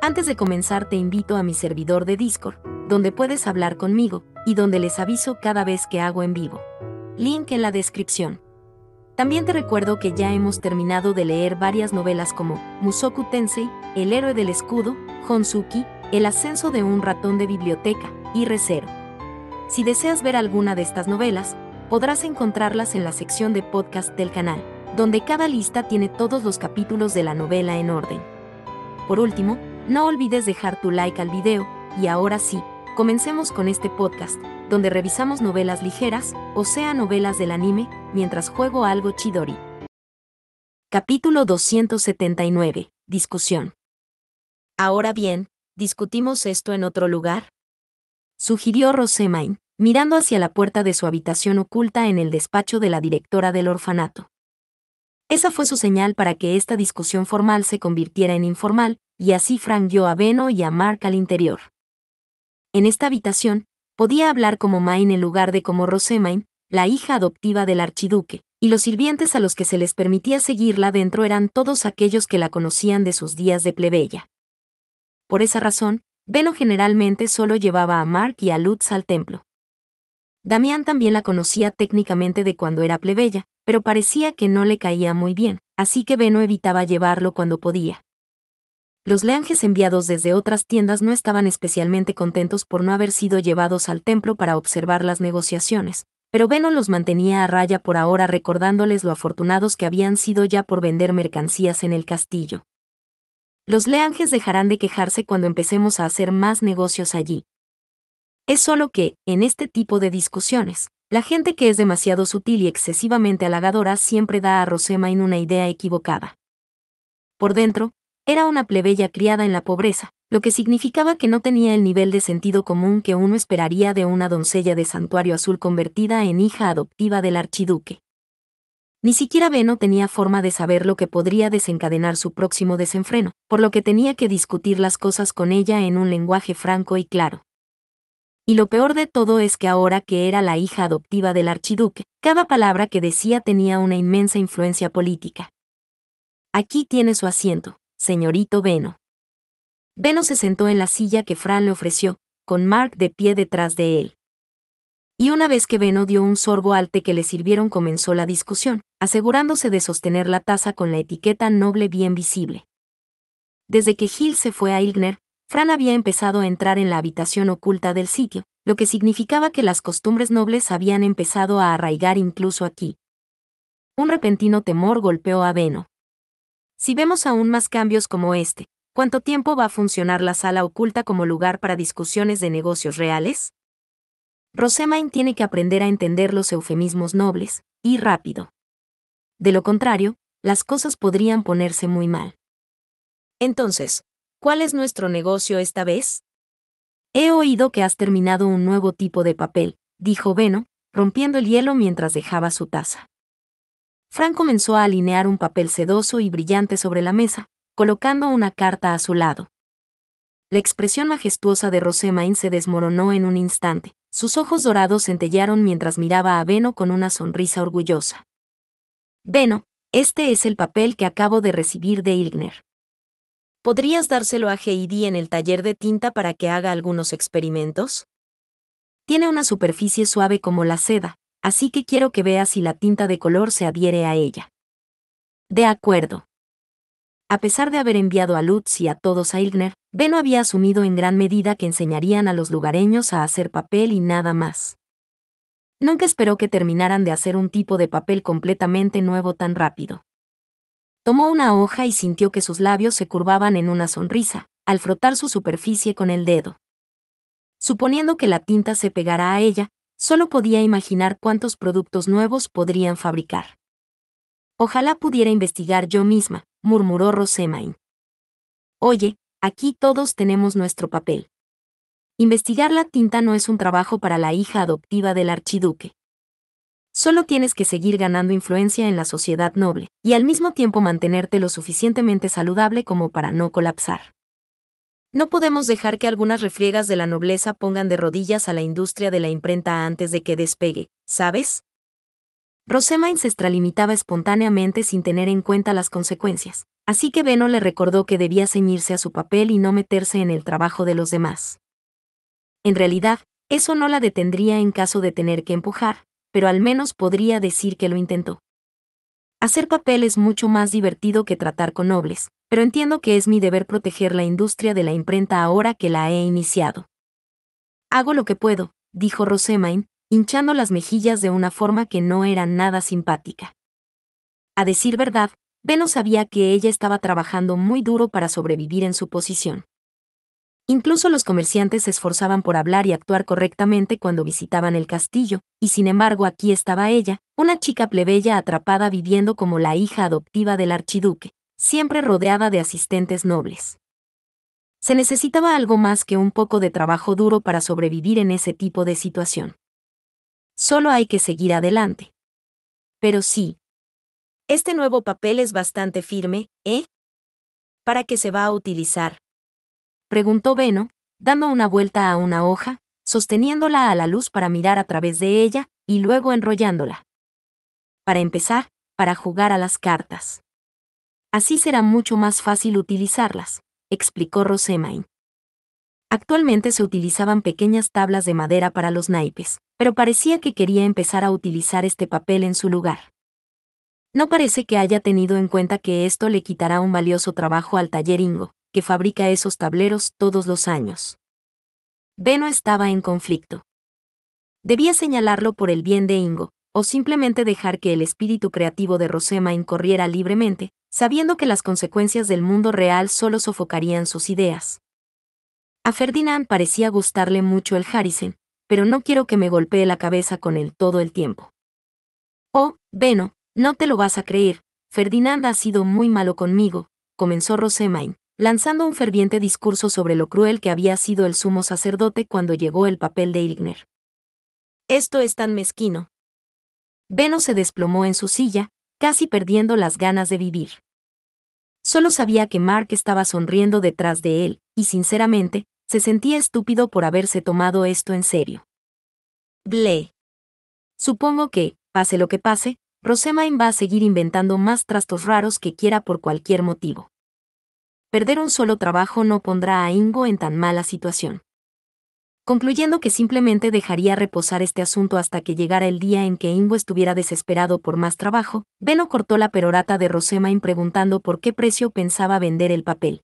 Antes de comenzar te invito a mi servidor de Discord, donde puedes hablar conmigo, y donde les aviso cada vez que hago en vivo. Link en la descripción. También te recuerdo que ya hemos terminado de leer varias novelas como Mushoku Tensei, El héroe del escudo, Honsuki, El ascenso de un ratón de biblioteca, y Re:Zero. Si deseas ver alguna de estas novelas, podrás encontrarlas en la sección de podcast del canal, donde cada lista tiene todos los capítulos de la novela en orden. Por último, no olvides dejar tu like al video, y ahora sí, comencemos con este podcast, donde revisamos novelas ligeras, o sea novelas del anime, mientras juego algo Chidori. Capítulo 279. Discusión. Ahora bien, ¿discutimos esto en otro lugar?, sugirió Rosémain, mirando hacia la puerta de su habitación oculta en el despacho de la directora del orfanato. Esa fue su señal para que esta discusión formal se convirtiera en informal, y así Frank guió a Beno y a Mark al interior. En esta habitación, podía hablar como Main en lugar de como Rosémain, la hija adoptiva del archiduque, y los sirvientes a los que se les permitía seguirla dentro eran todos aquellos que la conocían de sus días de plebeya. Por esa razón, Beno generalmente solo llevaba a Mark y a Lutz al templo. Damián también la conocía técnicamente de cuando era plebeya, pero parecía que no le caía muy bien, así que Beno evitaba llevarlo cuando podía. Los leanjes enviados desde otras tiendas no estaban especialmente contentos por no haber sido llevados al templo para observar las negociaciones, pero Beno los mantenía a raya por ahora recordándoles lo afortunados que habían sido ya por vender mercancías en el castillo. Los leanjes dejarán de quejarse cuando empecemos a hacer más negocios allí. Es solo que, en este tipo de discusiones, la gente que es demasiado sutil y excesivamente halagadora siempre da a Rosémain una idea equivocada. Por dentro, era una plebeya criada en la pobreza, lo que significaba que no tenía el nivel de sentido común que uno esperaría de una doncella de Santuario Azul convertida en hija adoptiva del archiduque. Ni siquiera Beno tenía forma de saber lo que podría desencadenar su próximo desenfreno, por lo que tenía que discutir las cosas con ella en un lenguaje franco y claro. Y lo peor de todo es que ahora que era la hija adoptiva del archiduque, cada palabra que decía tenía una inmensa influencia política. Aquí tiene su asiento, señorito Beno. Beno se sentó en la silla que Fran le ofreció, con Mark de pie detrás de él. Y una vez que Beno dio un sorbo al té que le sirvieron comenzó la discusión, asegurándose de sostener la taza con la etiqueta noble bien visible. Desde que Gil se fue a Ilgner, Fran había empezado a entrar en la habitación oculta del sitio, lo que significaba que las costumbres nobles habían empezado a arraigar incluso aquí. Un repentino temor golpeó a Beno. Si vemos aún más cambios como este, ¿cuánto tiempo va a funcionar la sala oculta como lugar para discusiones de negocios reales? Rosémain tiene que aprender a entender los eufemismos nobles, y rápido. De lo contrario, las cosas podrían ponerse muy mal. Entonces, ¿cuál es nuestro negocio esta vez? He oído que has terminado un nuevo tipo de papel, dijo Beno, rompiendo el hielo mientras dejaba su taza. Fran comenzó a alinear un papel sedoso y brillante sobre la mesa, colocando una carta a su lado. La expresión majestuosa de Rosémain se desmoronó en un instante, sus ojos dorados centellaron mientras miraba a Beno con una sonrisa orgullosa. Beno, este es el papel que acabo de recibir de Ilgner. ¿Podrías dárselo a Heidi en el taller de tinta para que haga algunos experimentos? Tiene una superficie suave como la seda, así que quiero que veas si la tinta de color se adhiere a ella. De acuerdo. A pesar de haber enviado a Lutz y a todos a Ilgner, Beno había asumido en gran medida que enseñarían a los lugareños a hacer papel y nada más. Nunca esperó que terminaran de hacer un tipo de papel completamente nuevo tan rápido. Tomó una hoja y sintió que sus labios se curvaban en una sonrisa, al frotar su superficie con el dedo. Suponiendo que la tinta se pegara a ella, solo podía imaginar cuántos productos nuevos podrían fabricar. Ojalá pudiera investigar yo misma, murmuró Rosémain. Oye, aquí todos tenemos nuestro papel. Investigar la tinta no es un trabajo para la hija adoptiva del archiduque. Solo tienes que seguir ganando influencia en la sociedad noble, y al mismo tiempo mantenerte lo suficientemente saludable como para no colapsar. No podemos dejar que algunas refriegas de la nobleza pongan de rodillas a la industria de la imprenta antes de que despegue, ¿sabes? Rosémain se extralimitaba espontáneamente sin tener en cuenta las consecuencias, Así que Benno le recordó que debía ceñirse a su papel y no meterse en el trabajo de los demás. En realidad, eso no la detendría en caso de tener que empujar, pero al menos podría decir que lo intentó. Hacer papel es mucho más divertido que tratar con nobles, pero entiendo que es mi deber proteger la industria de la imprenta ahora que la he iniciado. Hago lo que puedo, dijo Rosamund, hinchando las mejillas de una forma que no era nada simpática. A decir verdad, Benno sabía que ella estaba trabajando muy duro para sobrevivir en su posición. Incluso los comerciantes se esforzaban por hablar y actuar correctamente cuando visitaban el castillo, y sin embargo aquí estaba ella, una chica plebeya atrapada viviendo como la hija adoptiva del archiduque, siempre rodeada de asistentes nobles. Se necesitaba algo más que un poco de trabajo duro para sobrevivir en ese tipo de situación. Solo hay que seguir adelante. Pero sí. Este nuevo papel es bastante firme, ¿eh? ¿Para qué se va a utilizar?, preguntó Benno, dando una vuelta a una hoja, sosteniéndola a la luz para mirar a través de ella, y luego enrollándola. Para empezar, para jugar a las cartas. Así será mucho más fácil utilizarlas, explicó Rosamund. Actualmente se utilizaban pequeñas tablas de madera para los naipes, pero parecía que quería empezar a utilizar este papel en su lugar. No parece que haya tenido en cuenta que esto le quitará un valioso trabajo al taller Ingo, que fabrica esos tableros todos los años. Benno estaba en conflicto. Debía señalarlo por el bien de Ingo, o simplemente dejar que el espíritu creativo de Rosamund corriera libremente, sabiendo que las consecuencias del mundo real solo sofocarían sus ideas. A Ferdinand parecía gustarle mucho el Harrison, pero no quiero que me golpee la cabeza con él todo el tiempo. Oh, Benno, no te lo vas a creer, Ferdinand ha sido muy malo conmigo, comenzó Rosamund, lanzando un ferviente discurso sobre lo cruel que había sido el sumo sacerdote cuando llegó el papel de Ilgner. Esto es tan mezquino. Benno se desplomó en su silla, casi perdiendo las ganas de vivir. Solo sabía que Mark estaba sonriendo detrás de él, y sinceramente, se sentía estúpido por haberse tomado esto en serio. Ble. Supongo que, pase lo que pase, Rosamund va a seguir inventando más trastos raros que quiera por cualquier motivo. Perder un solo trabajo no pondrá a Ingo en tan mala situación. Concluyendo que simplemente dejaría reposar este asunto hasta que llegara el día en que Ingo estuviera desesperado por más trabajo, Benno cortó la perorata de Rosamund preguntando por qué precio pensaba vender el papel.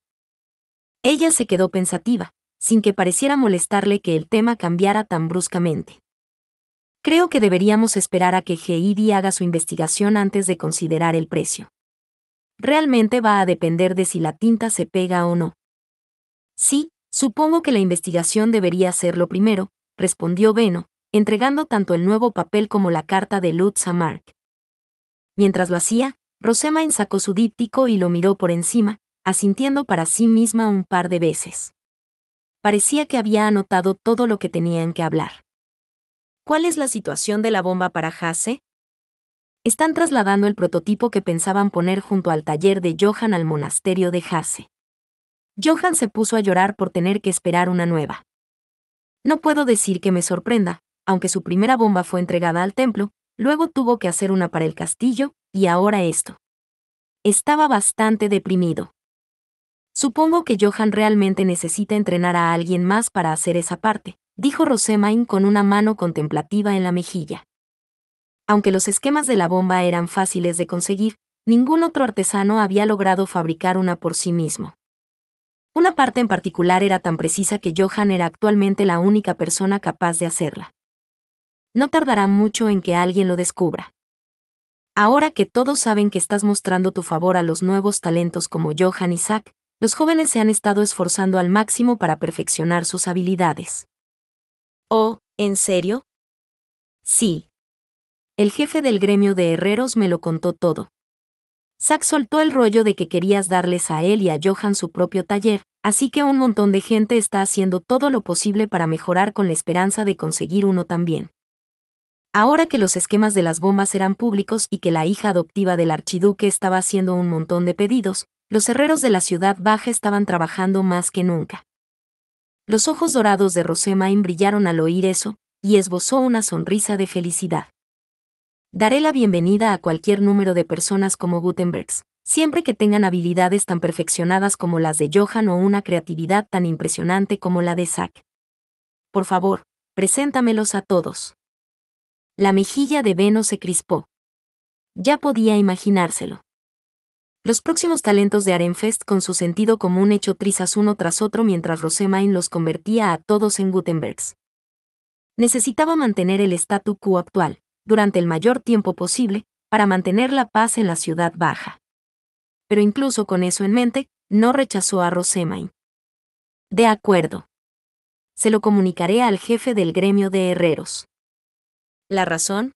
Ella se quedó pensativa, sin que pareciera molestarle que el tema cambiara tan bruscamente. Creo que deberíamos esperar a que Heidi haga su investigación antes de considerar el precio. Realmente va a depender de si la tinta se pega o no. Sí, supongo que la investigación debería hacerlo primero, respondió Benno, entregando tanto el nuevo papel como la carta de Lutz a Mark. Mientras lo hacía, Rosamund sacó su díptico y lo miró por encima, asintiendo para sí misma un par de veces. Parecía que había anotado todo lo que tenían que hablar. ¿Cuál es la situación de la bomba para Hase? Están trasladando el prototipo que pensaban poner junto al taller de Johann al monasterio de Hase. Johann se puso a llorar por tener que esperar una nueva. No puedo decir que me sorprenda, aunque su primera bomba fue entregada al templo, luego tuvo que hacer una para el castillo, y ahora esto. Estaba bastante deprimido. Supongo que Johann realmente necesita entrenar a alguien más para hacer esa parte, dijo Rosamund con una mano contemplativa en la mejilla. Aunque los esquemas de la bomba eran fáciles de conseguir, ningún otro artesano había logrado fabricar una por sí mismo. Una parte en particular era tan precisa que Johann era actualmente la única persona capaz de hacerla. No tardará mucho en que alguien lo descubra. Ahora que todos saben que estás mostrando tu favor a los nuevos talentos como Johann y Zack, los jóvenes se han estado esforzando al máximo para perfeccionar sus habilidades. Oh, ¿en serio? Sí. El jefe del gremio de herreros me lo contó todo. Zack soltó el rollo de que querías darles a él y a Johann su propio taller, así que un montón de gente está haciendo todo lo posible para mejorar con la esperanza de conseguir uno también. Ahora que los esquemas de las bombas eran públicos y que la hija adoptiva del archiduque estaba haciendo un montón de pedidos, los herreros de la ciudad baja estaban trabajando más que nunca. Los ojos dorados de Rosamund brillaron al oír eso, y esbozó una sonrisa de felicidad. Daré la bienvenida a cualquier número de personas como Gutenbergs, Siempre que tengan habilidades tan perfeccionadas como las de Johan o una creatividad tan impresionante como la de Zack. Por favor, preséntamelos a todos. La mejilla de Beno se crispó. Ya podía imaginárselo. Los próximos talentos de Arenfest con su sentido común hecho trizas uno tras otro mientras Rosemain los convertía a todos en Gutenbergs. Necesitaba mantener el statu quo actual, durante el mayor tiempo posible, para mantener la paz en la ciudad baja. Pero incluso con eso en mente, no rechazó a Rosemain. De acuerdo. Se lo comunicaré al jefe del gremio de herreros. ¿La razón?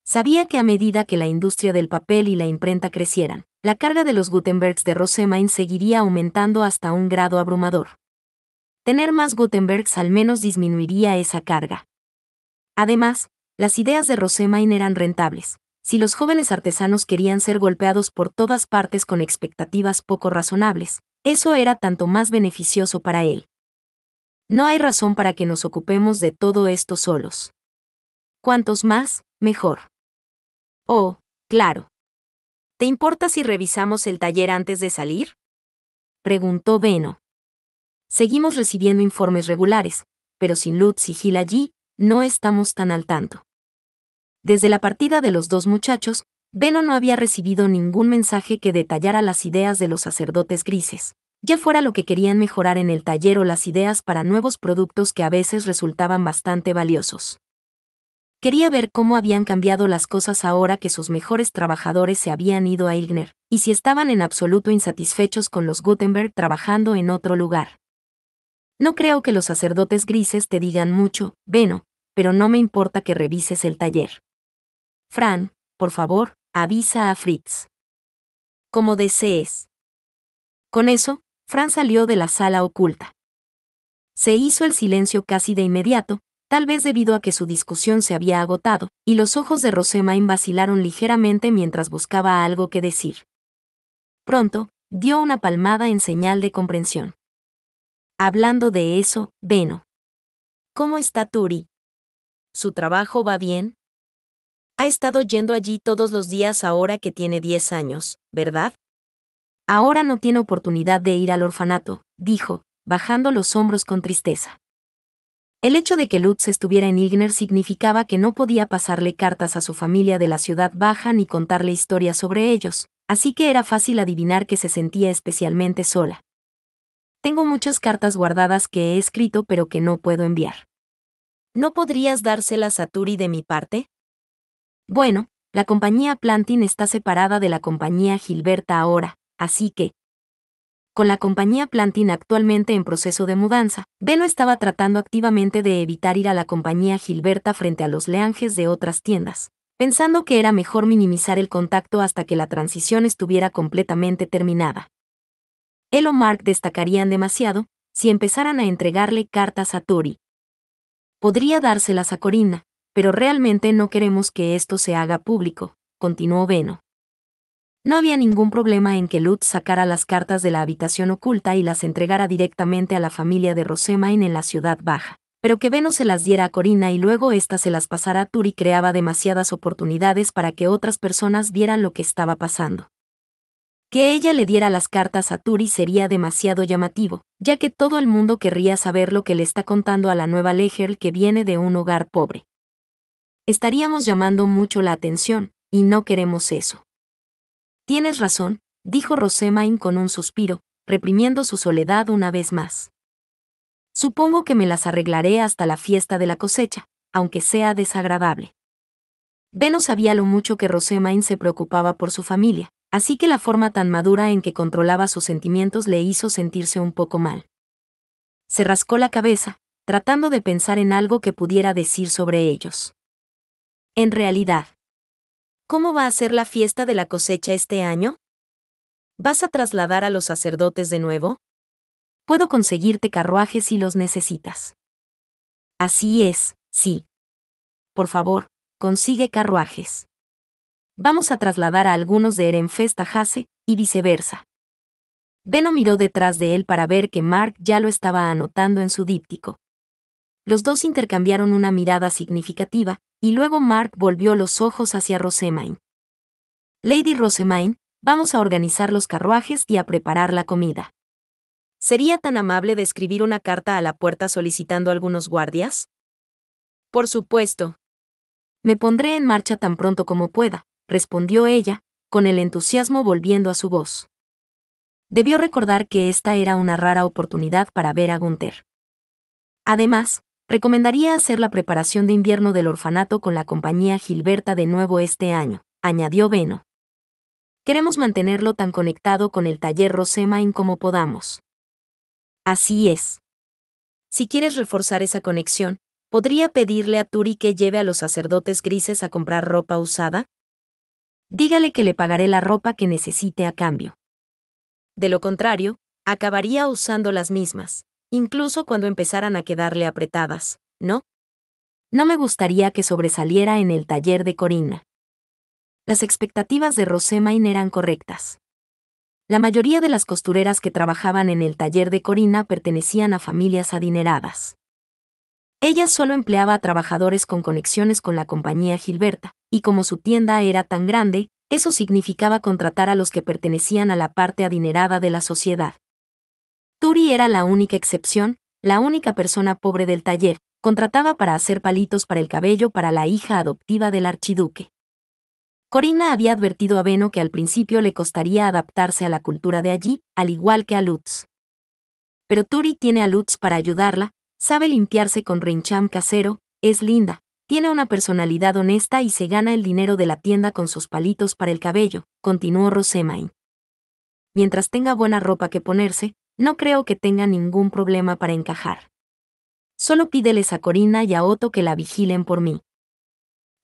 Sabía que a medida que la industria del papel y la imprenta crecieran, la carga de los Gutenbergs de Rosemain seguiría aumentando hasta un grado abrumador. Tener más Gutenbergs al menos disminuiría esa carga. Además, las ideas de Rosemain eran rentables. Si los jóvenes artesanos querían ser golpeados por todas partes con expectativas poco razonables, eso era tanto más beneficioso para él. No hay razón para que nos ocupemos de todo esto solos. Cuantos más, mejor. Oh, claro. ¿Te importa si revisamos el taller antes de salir? Preguntó Beno. Seguimos recibiendo informes regulares, pero sin Lutz y Gil allí, no estamos tan al tanto. Desde la partida de los dos muchachos, Beno no había recibido ningún mensaje que detallara las ideas de los sacerdotes grises, ya fuera lo que querían mejorar en el taller o las ideas para nuevos productos que a veces resultaban bastante valiosos. Quería ver cómo habían cambiado las cosas ahora que sus mejores trabajadores se habían ido a Ilgner, y si estaban en absoluto insatisfechos con los Gutenberg trabajando en otro lugar. No creo que los sacerdotes grises te digan mucho, Beno, pero no me importa que revises el taller. Fran, por favor, avisa a Fritz. Como desees. Con eso, Fran salió de la sala oculta. Se hizo el silencio casi de inmediato, tal vez debido a que su discusión se había agotado, y los ojos de Rosemain vacilaron ligeramente mientras buscaba algo que decir. Pronto, dio una palmada en señal de comprensión. Hablando de eso, Beno. ¿Cómo está Turi? ¿Su trabajo va bien? Ha estado yendo allí todos los días ahora que tiene 10 años, ¿verdad? Ahora no tiene oportunidad de ir al orfanato, dijo, bajando los hombros con tristeza. El hecho de que Lutz estuviera en Ilgner significaba que no podía pasarle cartas a su familia de la ciudad baja ni contarle historias sobre ellos, así que era fácil adivinar que se sentía especialmente sola. Tengo muchas cartas guardadas que he escrito pero que no puedo enviar. ¿No podrías dárselas a Turi de mi parte? Bueno, la compañía Plantin está separada de la compañía Gilberta ahora, así que... Con la compañía Plantin actualmente en proceso de mudanza, Beno estaba tratando activamente de evitar ir a la compañía Gilberta frente a los leanjes de otras tiendas, pensando que era mejor minimizar el contacto hasta que la transición estuviera completamente terminada. Él o Mark destacarían demasiado si empezaran a entregarle cartas a Tori. Podría dárselas a Corinna, pero realmente no queremos que esto se haga público, continuó Beno. No había ningún problema en que Lutz sacara las cartas de la habitación oculta y las entregara directamente a la familia de Rosemain en la ciudad baja, pero que Beno se las diera a Corinna y luego ésta se las pasara a Turi creaba demasiadas oportunidades para que otras personas vieran lo que estaba pasando. Que ella le diera las cartas a Turi sería demasiado llamativo, ya que todo el mundo querría saber lo que le está contando a la nueva Leger que viene de un hogar pobre. Estaríamos llamando mucho la atención, y no queremos eso. Tienes razón, dijo Rosemain con un suspiro, reprimiendo su soledad una vez más. Supongo que me las arreglaré hasta la fiesta de la cosecha, aunque sea desagradable. Beno sabía lo mucho que Rosemain se preocupaba por su familia, así que la forma tan madura en que controlaba sus sentimientos le hizo sentirse un poco mal. Se rascó la cabeza, tratando de pensar en algo que pudiera decir sobre ellos. En realidad, ¿cómo va a ser la fiesta de la cosecha este año? ¿Vas a trasladar a los sacerdotes de nuevo? Puedo conseguirte carruajes si los necesitas. Así es, sí. Por favor, consigue carruajes. Vamos a trasladar a algunos de Ehrenfest a Hase, y viceversa. Beno miró detrás de él para ver que Mark ya lo estaba anotando en su díptico. Los dos intercambiaron una mirada significativa, y luego Mark volvió los ojos hacia Rosemain. Lady Rosemain, Vamos a organizar los carruajes y a preparar la comida. ¿Sería tan amable de escribir una carta a la puerta solicitando algunos guardias? Por supuesto. Me pondré en marcha tan pronto como pueda, respondió ella, con el entusiasmo volviendo a su voz. Debió recordar que esta era una rara oportunidad para ver a Gunther. Además, recomendaría hacer la preparación de invierno del orfanato con la compañía Gilberta de nuevo este año, añadió Benno. Queremos mantenerlo tan conectado con el taller Rosemain como podamos. Así es. Si quieres reforzar esa conexión, ¿podría pedirle a Turi que lleve a los sacerdotes grises a comprar ropa usada? Dígale que le pagaré la ropa que necesite a cambio. De lo contrario, acabaría usando las mismas, incluso cuando empezaran a quedarle apretadas, ¿no? No me gustaría que sobresaliera en el taller de Corinna. Las expectativas de Rosemain eran correctas. La mayoría de las costureras que trabajaban en el taller de Corinna pertenecían a familias adineradas. Ella solo empleaba a trabajadores con conexiones con la compañía Gilberta, y como su tienda era tan grande, eso significaba contratar a los que pertenecían a la parte adinerada de la sociedad. Turi era la única excepción, la única persona pobre del taller, contrataba para hacer palitos para el cabello para la hija adoptiva del archiduque. Corinna había advertido a Benno que al principio le costaría adaptarse a la cultura de allí, al igual que a Lutz. Pero Turi tiene a Lutz para ayudarla, sabe limpiarse con rincham casero, es linda, tiene una personalidad honesta y se gana el dinero de la tienda con sus palitos para el cabello, continuó Rosemain. Mientras tenga buena ropa que ponerse, no creo que tenga ningún problema para encajar. Solo pídeles a Corinna y a Otto que la vigilen por mí.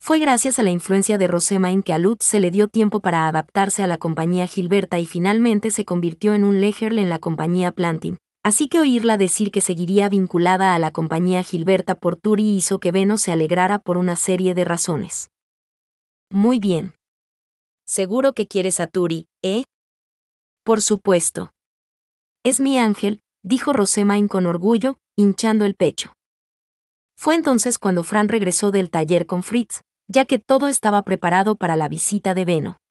Fue gracias a la influencia de Rosemain que a Lutz se le dio tiempo para adaptarse a la compañía Gilberta y finalmente se convirtió en un Legerle en la compañía Plantin. Así que oírla decir que seguiría vinculada a la compañía Gilberta por Turi hizo que Benno se alegrara por una serie de razones. Muy bien. Seguro que quieres a Turi, ¿eh? Por supuesto. Es mi ángel, dijo Rosemain con orgullo, hinchando el pecho. Fue entonces cuando Fran regresó del taller con Fritz, ya que todo estaba preparado para la visita de Benno.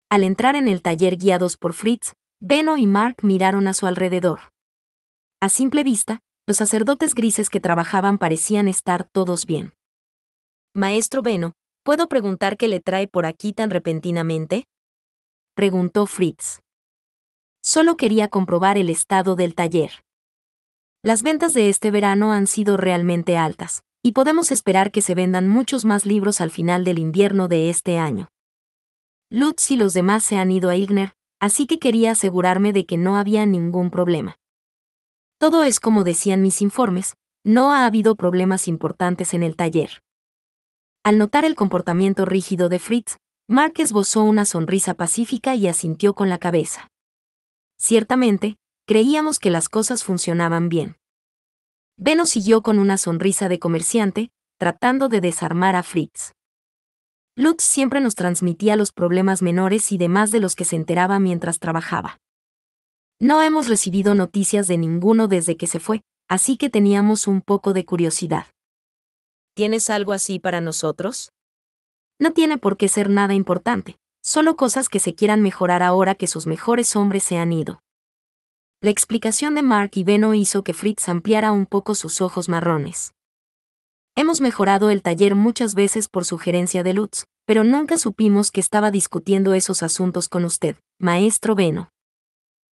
Al entrar en el taller guiados por Fritz, Benno y Mark miraron a su alrededor. A simple vista, los sacerdotes grises que trabajaban parecían estar todos bien. Maestro Benno, ¿puedo preguntar qué le trae por aquí tan repentinamente? Preguntó Fritz. Solo quería comprobar el estado del taller. Las ventas de este verano han sido realmente altas, y podemos esperar que se vendan muchos más libros al final del invierno de este año. Lutz y los demás se han ido a Igner, así que quería asegurarme de que no había ningún problema. Todo es como decían mis informes, no ha habido problemas importantes en el taller. Al notar el comportamiento rígido de Fritz, Mark esbozó una sonrisa pacífica y asintió con la cabeza. Ciertamente, creíamos que las cosas funcionaban bien. Benno siguió con una sonrisa de comerciante, tratando de desarmar a Fritz. Lutz siempre nos transmitía los problemas menores y demás de los que se enteraba mientras trabajaba. No hemos recibido noticias de ninguno desde que se fue, así que teníamos un poco de curiosidad. ¿Tienes algo así para nosotros? No tiene por qué ser nada importante, solo cosas que se quieran mejorar ahora que sus mejores hombres se han ido. La explicación de Mark y Benno hizo que Fritz ampliara un poco sus ojos marrones. Hemos mejorado el taller muchas veces por sugerencia de Lutz, pero nunca supimos que estaba discutiendo esos asuntos con usted, maestro Benno.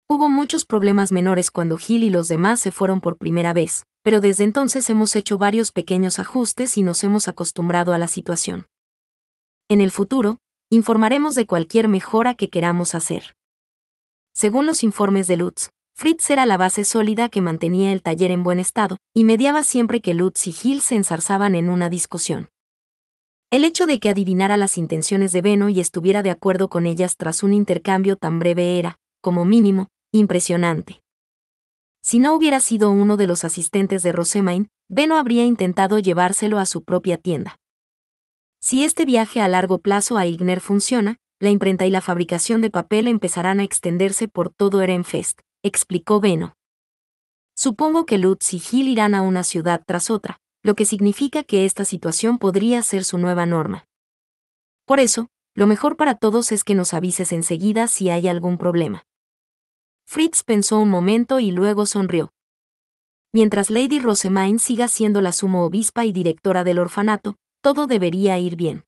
Hubo muchos problemas menores cuando Gil y los demás se fueron por primera vez, pero desde entonces hemos hecho varios pequeños ajustes y nos hemos acostumbrado a la situación. En el futuro, informaremos de cualquier mejora que queramos hacer. Según los informes de Lutz, Fritz era la base sólida que mantenía el taller en buen estado, y mediaba siempre que Lutz y Gil se enzarzaban en una discusión. El hecho de que adivinara las intenciones de Benno y estuviera de acuerdo con ellas tras un intercambio tan breve era, como mínimo, impresionante. Si no hubiera sido uno de los asistentes de Rosemain, Benno habría intentado llevárselo a su propia tienda. Si este viaje a largo plazo a Igner funciona, la imprenta y la fabricación de papel empezarán a extenderse por todo Ehrenfest, explicó Benno. Supongo que Lutz y Gil irán a una ciudad tras otra, lo que significa que esta situación podría ser su nueva norma. Por eso, lo mejor para todos es que nos avises enseguida si hay algún problema. Fritz pensó un momento y luego sonrió. Mientras Lady Rosemaine siga siendo la sumo obispa y directora del orfanato, todo debería ir bien.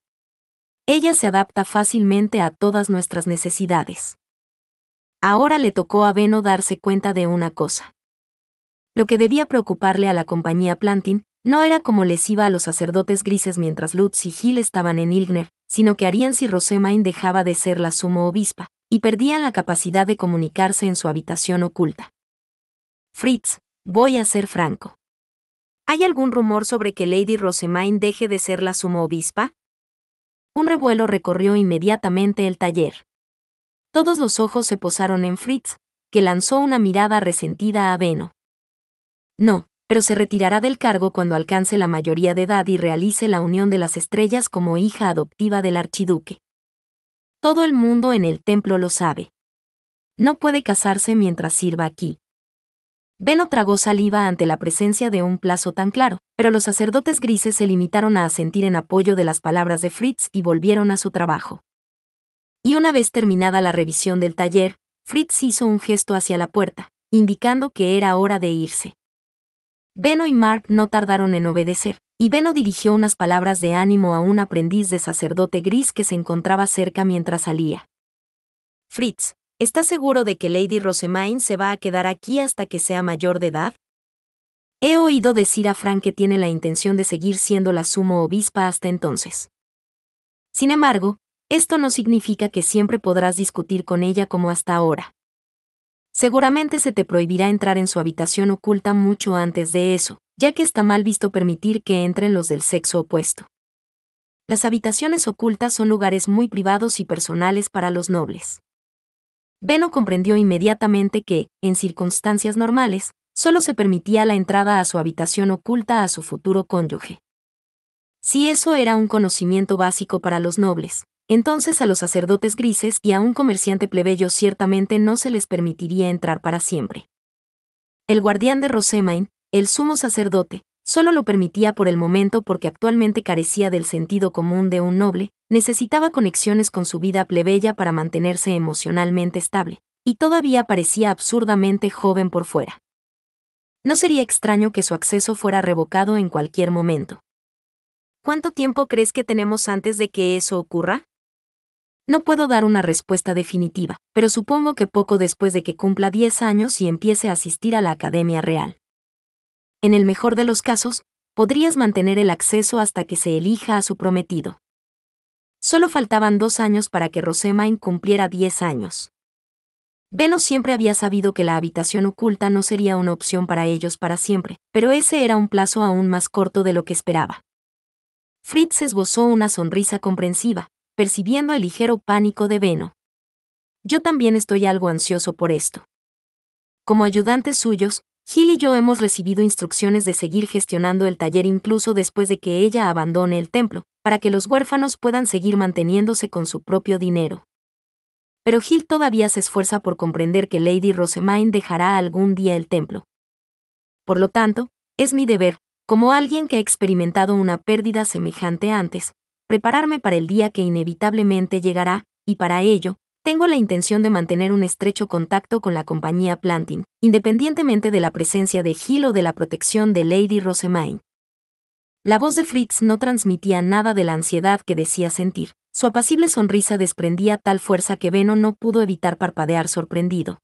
Ella se adapta fácilmente a todas nuestras necesidades. Ahora le tocó a Benno darse cuenta de una cosa. Lo que debía preocuparle a la compañía Plantin no era cómo les iba a los sacerdotes grises mientras Lutz y Gil estaban en Ilgner, sino que harían si Rosemaine dejaba de ser la sumo obispa, y perdían la capacidad de comunicarse en su habitación oculta. Fritz, voy a ser franco. ¿Hay algún rumor sobre que Lady Rosemaine deje de ser la sumo obispa? Un revuelo recorrió inmediatamente el taller. Todos los ojos se posaron en Fritz, que lanzó una mirada resentida a Benno. No, pero se retirará del cargo cuando alcance la mayoría de edad y realice la unión de las estrellas como hija adoptiva del archiduque. Todo el mundo en el templo lo sabe. No puede casarse mientras sirva aquí. Benno tragó saliva ante la presencia de un plazo tan claro, pero los sacerdotes grises se limitaron a asentir en apoyo de las palabras de Fritz y volvieron a su trabajo. Y una vez terminada la revisión del taller, Fritz hizo un gesto hacia la puerta, indicando que era hora de irse. Benno y Mark no tardaron en obedecer, y Benno dirigió unas palabras de ánimo a un aprendiz de sacerdote gris que se encontraba cerca mientras salía. Fritz, ¿estás seguro de que Lady Rosemaine se va a quedar aquí hasta que sea mayor de edad? He oído decir a Frank que tiene la intención de seguir siendo la sumo obispa hasta entonces. Sin embargo, esto no significa que siempre podrás discutir con ella como hasta ahora. Seguramente se te prohibirá entrar en su habitación oculta mucho antes de eso, ya que está mal visto permitir que entren los del sexo opuesto. Las habitaciones ocultas son lugares muy privados y personales para los nobles. Benno comprendió inmediatamente que, en circunstancias normales, solo se permitía la entrada a su habitación oculta a su futuro cónyuge. Si eso era un conocimiento básico para los nobles, entonces a los sacerdotes grises y a un comerciante plebeyo ciertamente no se les permitiría entrar para siempre. El guardián de Rosemaine, el sumo sacerdote, solo lo permitía por el momento porque actualmente carecía del sentido común de un noble, necesitaba conexiones con su vida plebeya para mantenerse emocionalmente estable, y todavía parecía absurdamente joven por fuera. No sería extraño que su acceso fuera revocado en cualquier momento. ¿Cuánto tiempo crees que tenemos antes de que eso ocurra? No puedo dar una respuesta definitiva, pero supongo que poco después de que cumpla 10 años y empiece a asistir a la Academia Real. En el mejor de los casos, podrías mantener el acceso hasta que se elija a su prometido. Solo faltaban 2 años para que Rosemaine cumpliera 10 años. Benno siempre había sabido que la habitación oculta no sería una opción para ellos para siempre, pero ese era un plazo aún más corto de lo que esperaba. Fritz esbozó una sonrisa comprensiva, percibiendo el ligero pánico de Benno. Yo también estoy algo ansioso por esto. Como ayudantes suyos, Gil y yo hemos recibido instrucciones de seguir gestionando el taller incluso después de que ella abandone el templo, para que los huérfanos puedan seguir manteniéndose con su propio dinero. Pero Gil todavía se esfuerza por comprender que Lady Rosemaine dejará algún día el templo. Por lo tanto, es mi deber, como alguien que ha experimentado una pérdida semejante antes, prepararme para el día que inevitablemente llegará, y para ello, tengo la intención de mantener un estrecho contacto con la compañía Plantin, independientemente de la presencia de Gil o de la protección de Lady Rosemaine. La voz de Fritz no transmitía nada de la ansiedad que decía sentir. Su apacible sonrisa desprendía tal fuerza que Benno no pudo evitar parpadear sorprendido.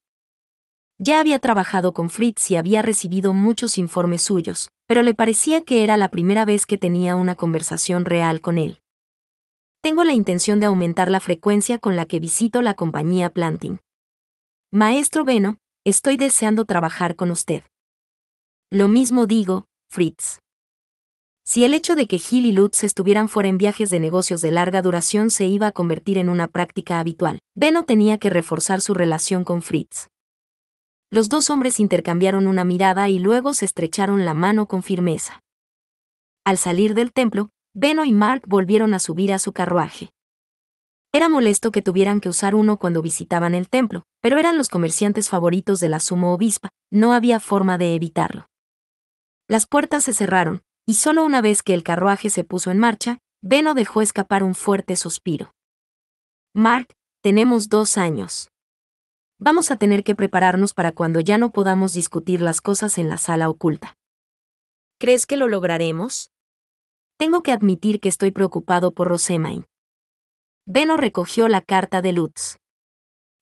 Ya había trabajado con Fritz y había recibido muchos informes suyos, pero le parecía que era la primera vez que tenía una conversación real con él. Tengo la intención de aumentar la frecuencia con la que visito la compañía Plantin. Maestro Benno, estoy deseando trabajar con usted. Lo mismo digo, Fritz. Si el hecho de que Gil y Lutz estuvieran fuera en viajes de negocios de larga duración se iba a convertir en una práctica habitual, Benno tenía que reforzar su relación con Fritz. Los dos hombres intercambiaron una mirada y luego se estrecharon la mano con firmeza. Al salir del templo, Benno y Mark volvieron a subir a su carruaje. Era molesto que tuvieran que usar uno cuando visitaban el templo, pero eran los comerciantes favoritos de la sumo obispa, no había forma de evitarlo. Las puertas se cerraron, y solo una vez que el carruaje se puso en marcha, Benno dejó escapar un fuerte suspiro. Mark, tenemos 2 años. Vamos a tener que prepararnos para cuando ya no podamos discutir las cosas en la sala oculta. ¿Crees que lo lograremos? Tengo que admitir que estoy preocupado por Rosamund. Benno recogió la carta de Lutz.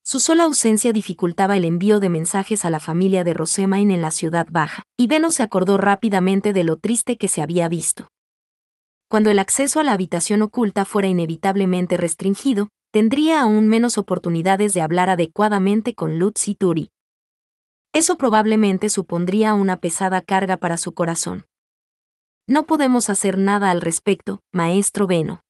Su sola ausencia dificultaba el envío de mensajes a la familia de Rosamund en la ciudad baja, y Benno se acordó rápidamente de lo triste que se había visto. Cuando el acceso a la habitación oculta fuera inevitablemente restringido, tendría aún menos oportunidades de hablar adecuadamente con Lutz y Turi. Eso probablemente supondría una pesada carga para su corazón. No podemos hacer nada al respecto, maestro Benno.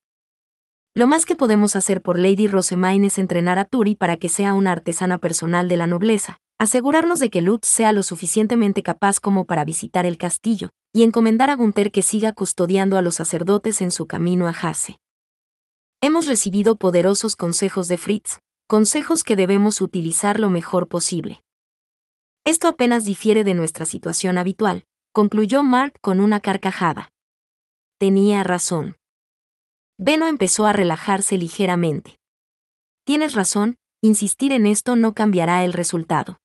Lo más que podemos hacer por Lady Rosamund es entrenar a Turi para que sea una artesana personal de la nobleza, asegurarnos de que Lutz sea lo suficientemente capaz como para visitar el castillo, y encomendar a Gunther que siga custodiando a los sacerdotes en su camino a Hase. Hemos recibido poderosos consejos de Fritz, consejos que debemos utilizar lo mejor posible. Esto apenas difiere de nuestra situación habitual, concluyó Mark con una carcajada. Tenía razón. Benno empezó a relajarse ligeramente. Tienes razón, insistir en esto no cambiará el resultado.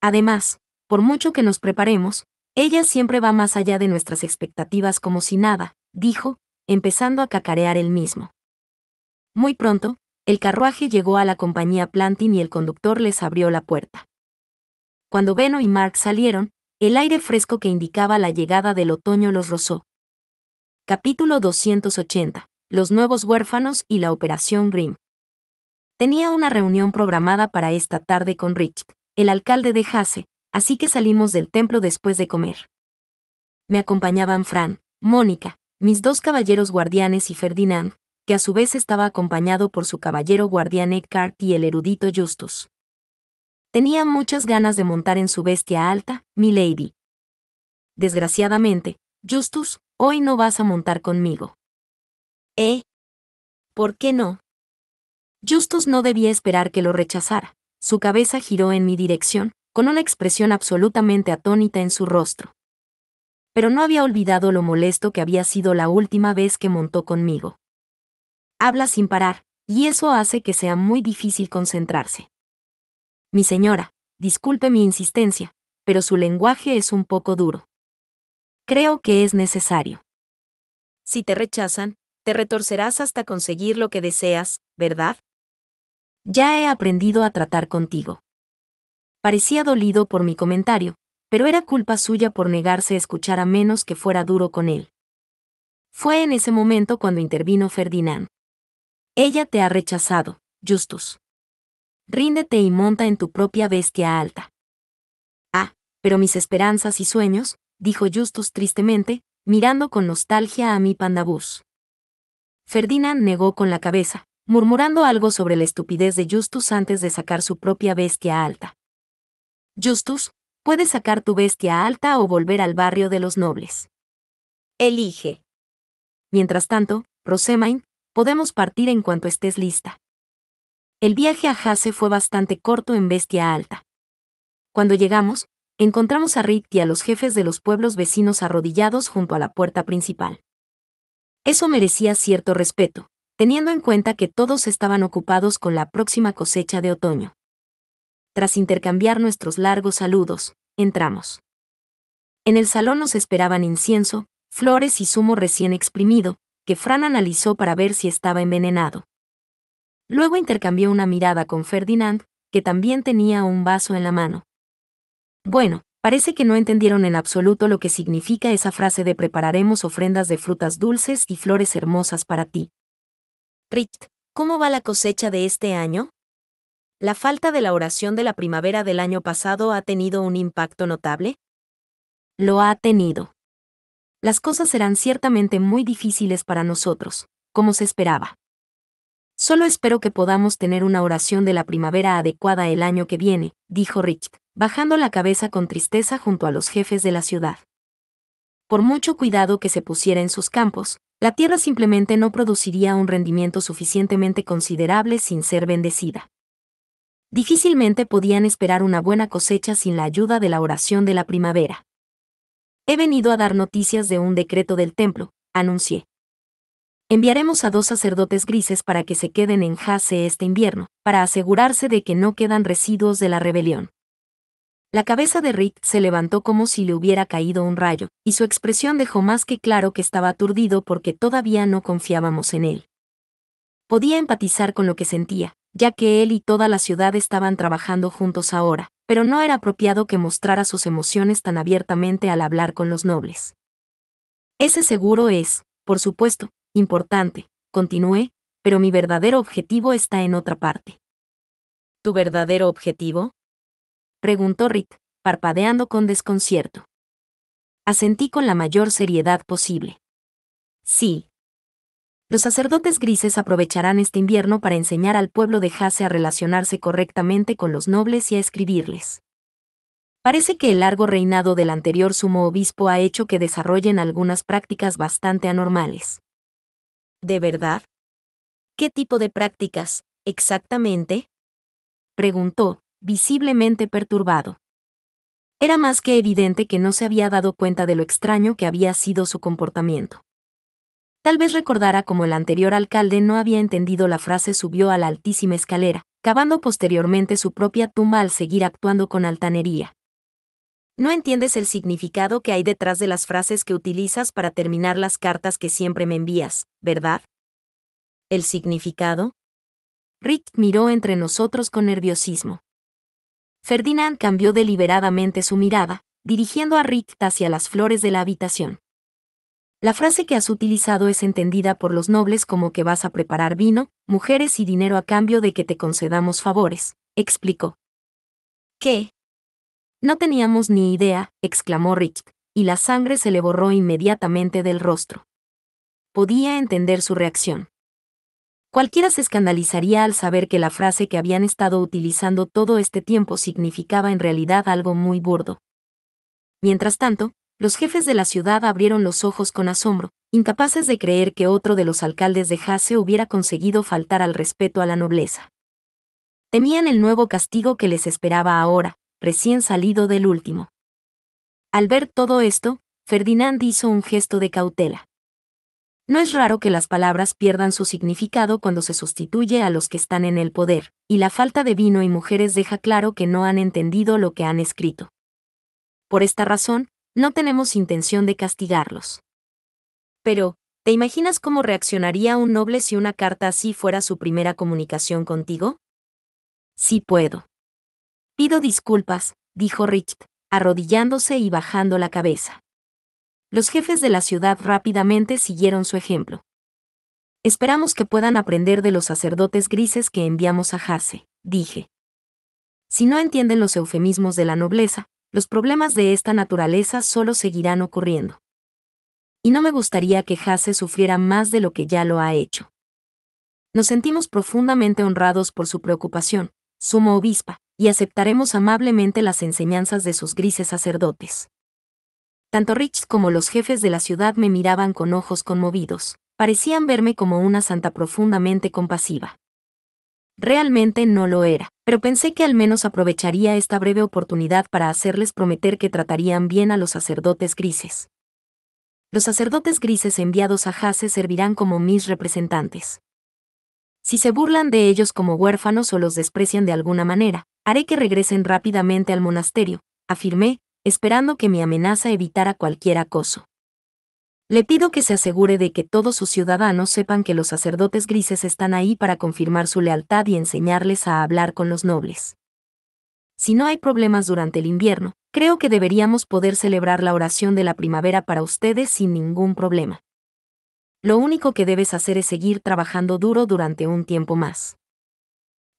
Además, por mucho que nos preparemos, ella siempre va más allá de nuestras expectativas como si nada, dijo, empezando a cacarear él mismo. Muy pronto, el carruaje llegó a la compañía Plantin y el conductor les abrió la puerta. Cuando Benno y Mark salieron, el aire fresco que indicaba la llegada del otoño los rozó. Capítulo 280. Los nuevos huérfanos y la Operación Grimm. Tenía una reunión programada para esta tarde con Richt, el alcalde de Hase, así que salimos del templo después de comer. Me acompañaban Fran, Mónica, mis 2 caballeros guardianes y Ferdinand, que a su vez estaba acompañado por su caballero guardián Eckhart y el erudito Justus. Tenía muchas ganas de montar en su bestia alta, milady. Desgraciadamente, Justus, hoy no vas a montar conmigo. ¿Por qué no? Justus no debía esperar que lo rechazara. Su cabeza giró en mi dirección, con una expresión absolutamente atónita en su rostro. Pero no había olvidado lo molesto que había sido la última vez que montó conmigo. Habla sin parar, y eso hace que sea muy difícil concentrarse. Mi señora, disculpe mi insistencia, pero su lenguaje es un poco duro. Creo que es necesario. Si te rechazan, te retorcerás hasta conseguir lo que deseas, ¿verdad? Ya he aprendido a tratar contigo. Parecía dolido por mi comentario, pero era culpa suya por negarse a escuchar a menos que fuera duro con él. Fue en ese momento cuando intervino Ferdinand. Ella te ha rechazado, Justus. Ríndete y monta en tu propia bestia alta. Ah, pero mis esperanzas y sueños, dijo Justus tristemente, mirando con nostalgia a mi pandabús. Ferdinand negó con la cabeza, murmurando algo sobre la estupidez de Justus antes de sacar su propia bestia alta. Justus, puedes sacar tu bestia alta o volver al barrio de los nobles. Elige. Mientras tanto, Rosamund, podemos partir en cuanto estés lista. El viaje a Hase fue bastante corto en bestia alta. Cuando llegamos, encontramos a Rick y a los jefes de los pueblos vecinos arrodillados junto a la puerta principal. Eso merecía cierto respeto, teniendo en cuenta que todos estaban ocupados con la próxima cosecha de otoño. Tras intercambiar nuestros largos saludos, entramos. En el salón nos esperaban incienso, flores y zumo recién exprimido, que Fran analizó para ver si estaba envenenado. Luego intercambió una mirada con Ferdinand, que también tenía un vaso en la mano. Bueno, parece que no entendieron en absoluto lo que significa esa frase de prepararemos ofrendas de frutas dulces y flores hermosas para ti. Richt, ¿cómo va la cosecha de este año? ¿La falta de la oración de la primavera del año pasado ha tenido un impacto notable? Lo ha tenido. Las cosas serán ciertamente muy difíciles para nosotros, como se esperaba. Solo espero que podamos tener una oración de la primavera adecuada el año que viene, dijo Richt, bajando la cabeza con tristeza junto a los jefes de la ciudad. Por mucho cuidado que se pusiera en sus campos, la tierra simplemente no produciría un rendimiento suficientemente considerable sin ser bendecida. Difícilmente podían esperar una buena cosecha sin la ayuda de la oración de la primavera. He venido a dar noticias de un decreto del templo, anuncié. Enviaremos a 2 sacerdotes grises para que se queden en Hase este invierno, para asegurarse de que no quedan residuos de la rebelión. La cabeza de Rick se levantó como si le hubiera caído un rayo, y su expresión dejó más que claro que estaba aturdido porque todavía no confiábamos en él. Podía empatizar con lo que sentía, ya que él y toda la ciudad estaban trabajando juntos ahora, pero no era apropiado que mostrara sus emociones tan abiertamente al hablar con los nobles. Ese seguro es, por supuesto, importante, continué, pero mi verdadero objetivo está en otra parte. ¿Tu verdadero objetivo?, preguntó Rick, parpadeando con desconcierto. Asentí con la mayor seriedad posible. Sí. Los sacerdotes grises aprovecharán este invierno para enseñar al pueblo de Hase a relacionarse correctamente con los nobles y a escribirles. Parece que el largo reinado del anterior sumo obispo ha hecho que desarrollen algunas prácticas bastante anormales. ¿De verdad? ¿Qué tipo de prácticas, exactamente?, preguntó, visiblemente perturbado. Era más que evidente que no se había dado cuenta de lo extraño que había sido su comportamiento. Tal vez recordara cómo el anterior alcalde no había entendido la frase subió a la altísima escalera, cavando posteriormente su propia tumba al seguir actuando con altanería. No entiendes el significado que hay detrás de las frases que utilizas para terminar las cartas que siempre me envías, ¿verdad? ¿El significado? Rick miró entre nosotros con nerviosismo. Ferdinand cambió deliberadamente su mirada, dirigiendo a Rick hacia las flores de la habitación. La frase que has utilizado es entendida por los nobles como que vas a preparar vino, mujeres y dinero a cambio de que te concedamos favores, explicó. ¿Qué? No teníamos ni idea, exclamó Rick, y la sangre se le borró inmediatamente del rostro. Podía entender su reacción. Cualquiera se escandalizaría al saber que la frase que habían estado utilizando todo este tiempo significaba en realidad algo muy burdo. Mientras tanto, los jefes de la ciudad abrieron los ojos con asombro, incapaces de creer que otro de los alcaldes de Hase hubiera conseguido faltar al respeto a la nobleza. Temían el nuevo castigo que les esperaba ahora, recién salido del último. Al ver todo esto, Ferdinand hizo un gesto de cautela. No es raro que las palabras pierdan su significado cuando se sustituye a los que están en el poder, y la falta de vino y mujeres deja claro que no han entendido lo que han escrito. Por esta razón, no tenemos intención de castigarlos. Pero, ¿te imaginas cómo reaccionaría un noble si una carta así fuera su primera comunicación contigo? Sí puedo. Pido disculpas, dijo Richt, arrodillándose y bajando la cabeza. Los jefes de la ciudad rápidamente siguieron su ejemplo. Esperamos que puedan aprender de los sacerdotes grises que enviamos a Hase, dije. Si no entienden los eufemismos de la nobleza, los problemas de esta naturaleza solo seguirán ocurriendo. Y no me gustaría que Hase sufriera más de lo que ya lo ha hecho. Nos sentimos profundamente honrados por su preocupación, sumo obispa, y aceptaremos amablemente las enseñanzas de sus grises sacerdotes. Tanto Rich como los jefes de la ciudad me miraban con ojos conmovidos, parecían verme como una santa profundamente compasiva. Realmente no lo era, pero pensé que al menos aprovecharía esta breve oportunidad para hacerles prometer que tratarían bien a los sacerdotes grises. Los sacerdotes grises enviados a Hase servirán como mis representantes. Si se burlan de ellos como huérfanos o los desprecian de alguna manera, haré que regresen rápidamente al monasterio, afirmé, esperando que mi amenaza evitara cualquier acoso. Le pido que se asegure de que todos sus ciudadanos sepan que los sacerdotes grises están ahí para confirmar su lealtad y enseñarles a hablar con los nobles. Si no hay problemas durante el invierno, creo que deberíamos poder celebrar la oración de la primavera para ustedes sin ningún problema. Lo único que debes hacer es seguir trabajando duro durante un tiempo más.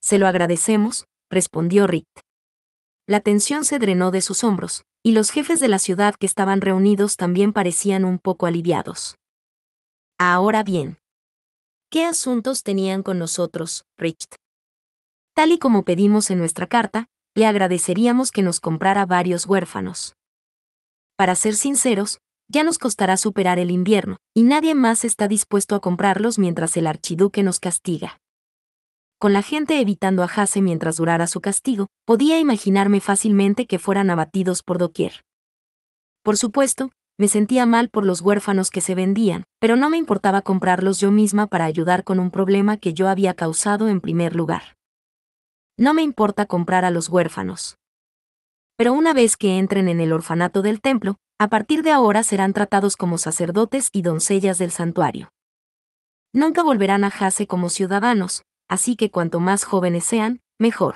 Se lo agradecemos, respondió Rick. La tensión se drenó de sus hombros, y los jefes de la ciudad que estaban reunidos también parecían un poco aliviados. Ahora bien, ¿qué asuntos tenían con nosotros, Richt? Tal y como pedimos en nuestra carta, le agradeceríamos que nos comprara varios huérfanos. Para ser sinceros, ya nos costará superar el invierno, y nadie más está dispuesto a comprarlos mientras el archiduque nos castiga. Con la gente evitando a Hase mientras durara su castigo, podía imaginarme fácilmente que fueran abatidos por doquier. Por supuesto, me sentía mal por los huérfanos que se vendían, pero no me importaba comprarlos yo misma para ayudar con un problema que yo había causado en primer lugar. No me importa comprar a los huérfanos. Pero una vez que entren en el orfanato del templo, a partir de ahora serán tratados como sacerdotes y doncellas del santuario. Nunca volverán a Hase como ciudadanos, así que cuanto más jóvenes sean, mejor.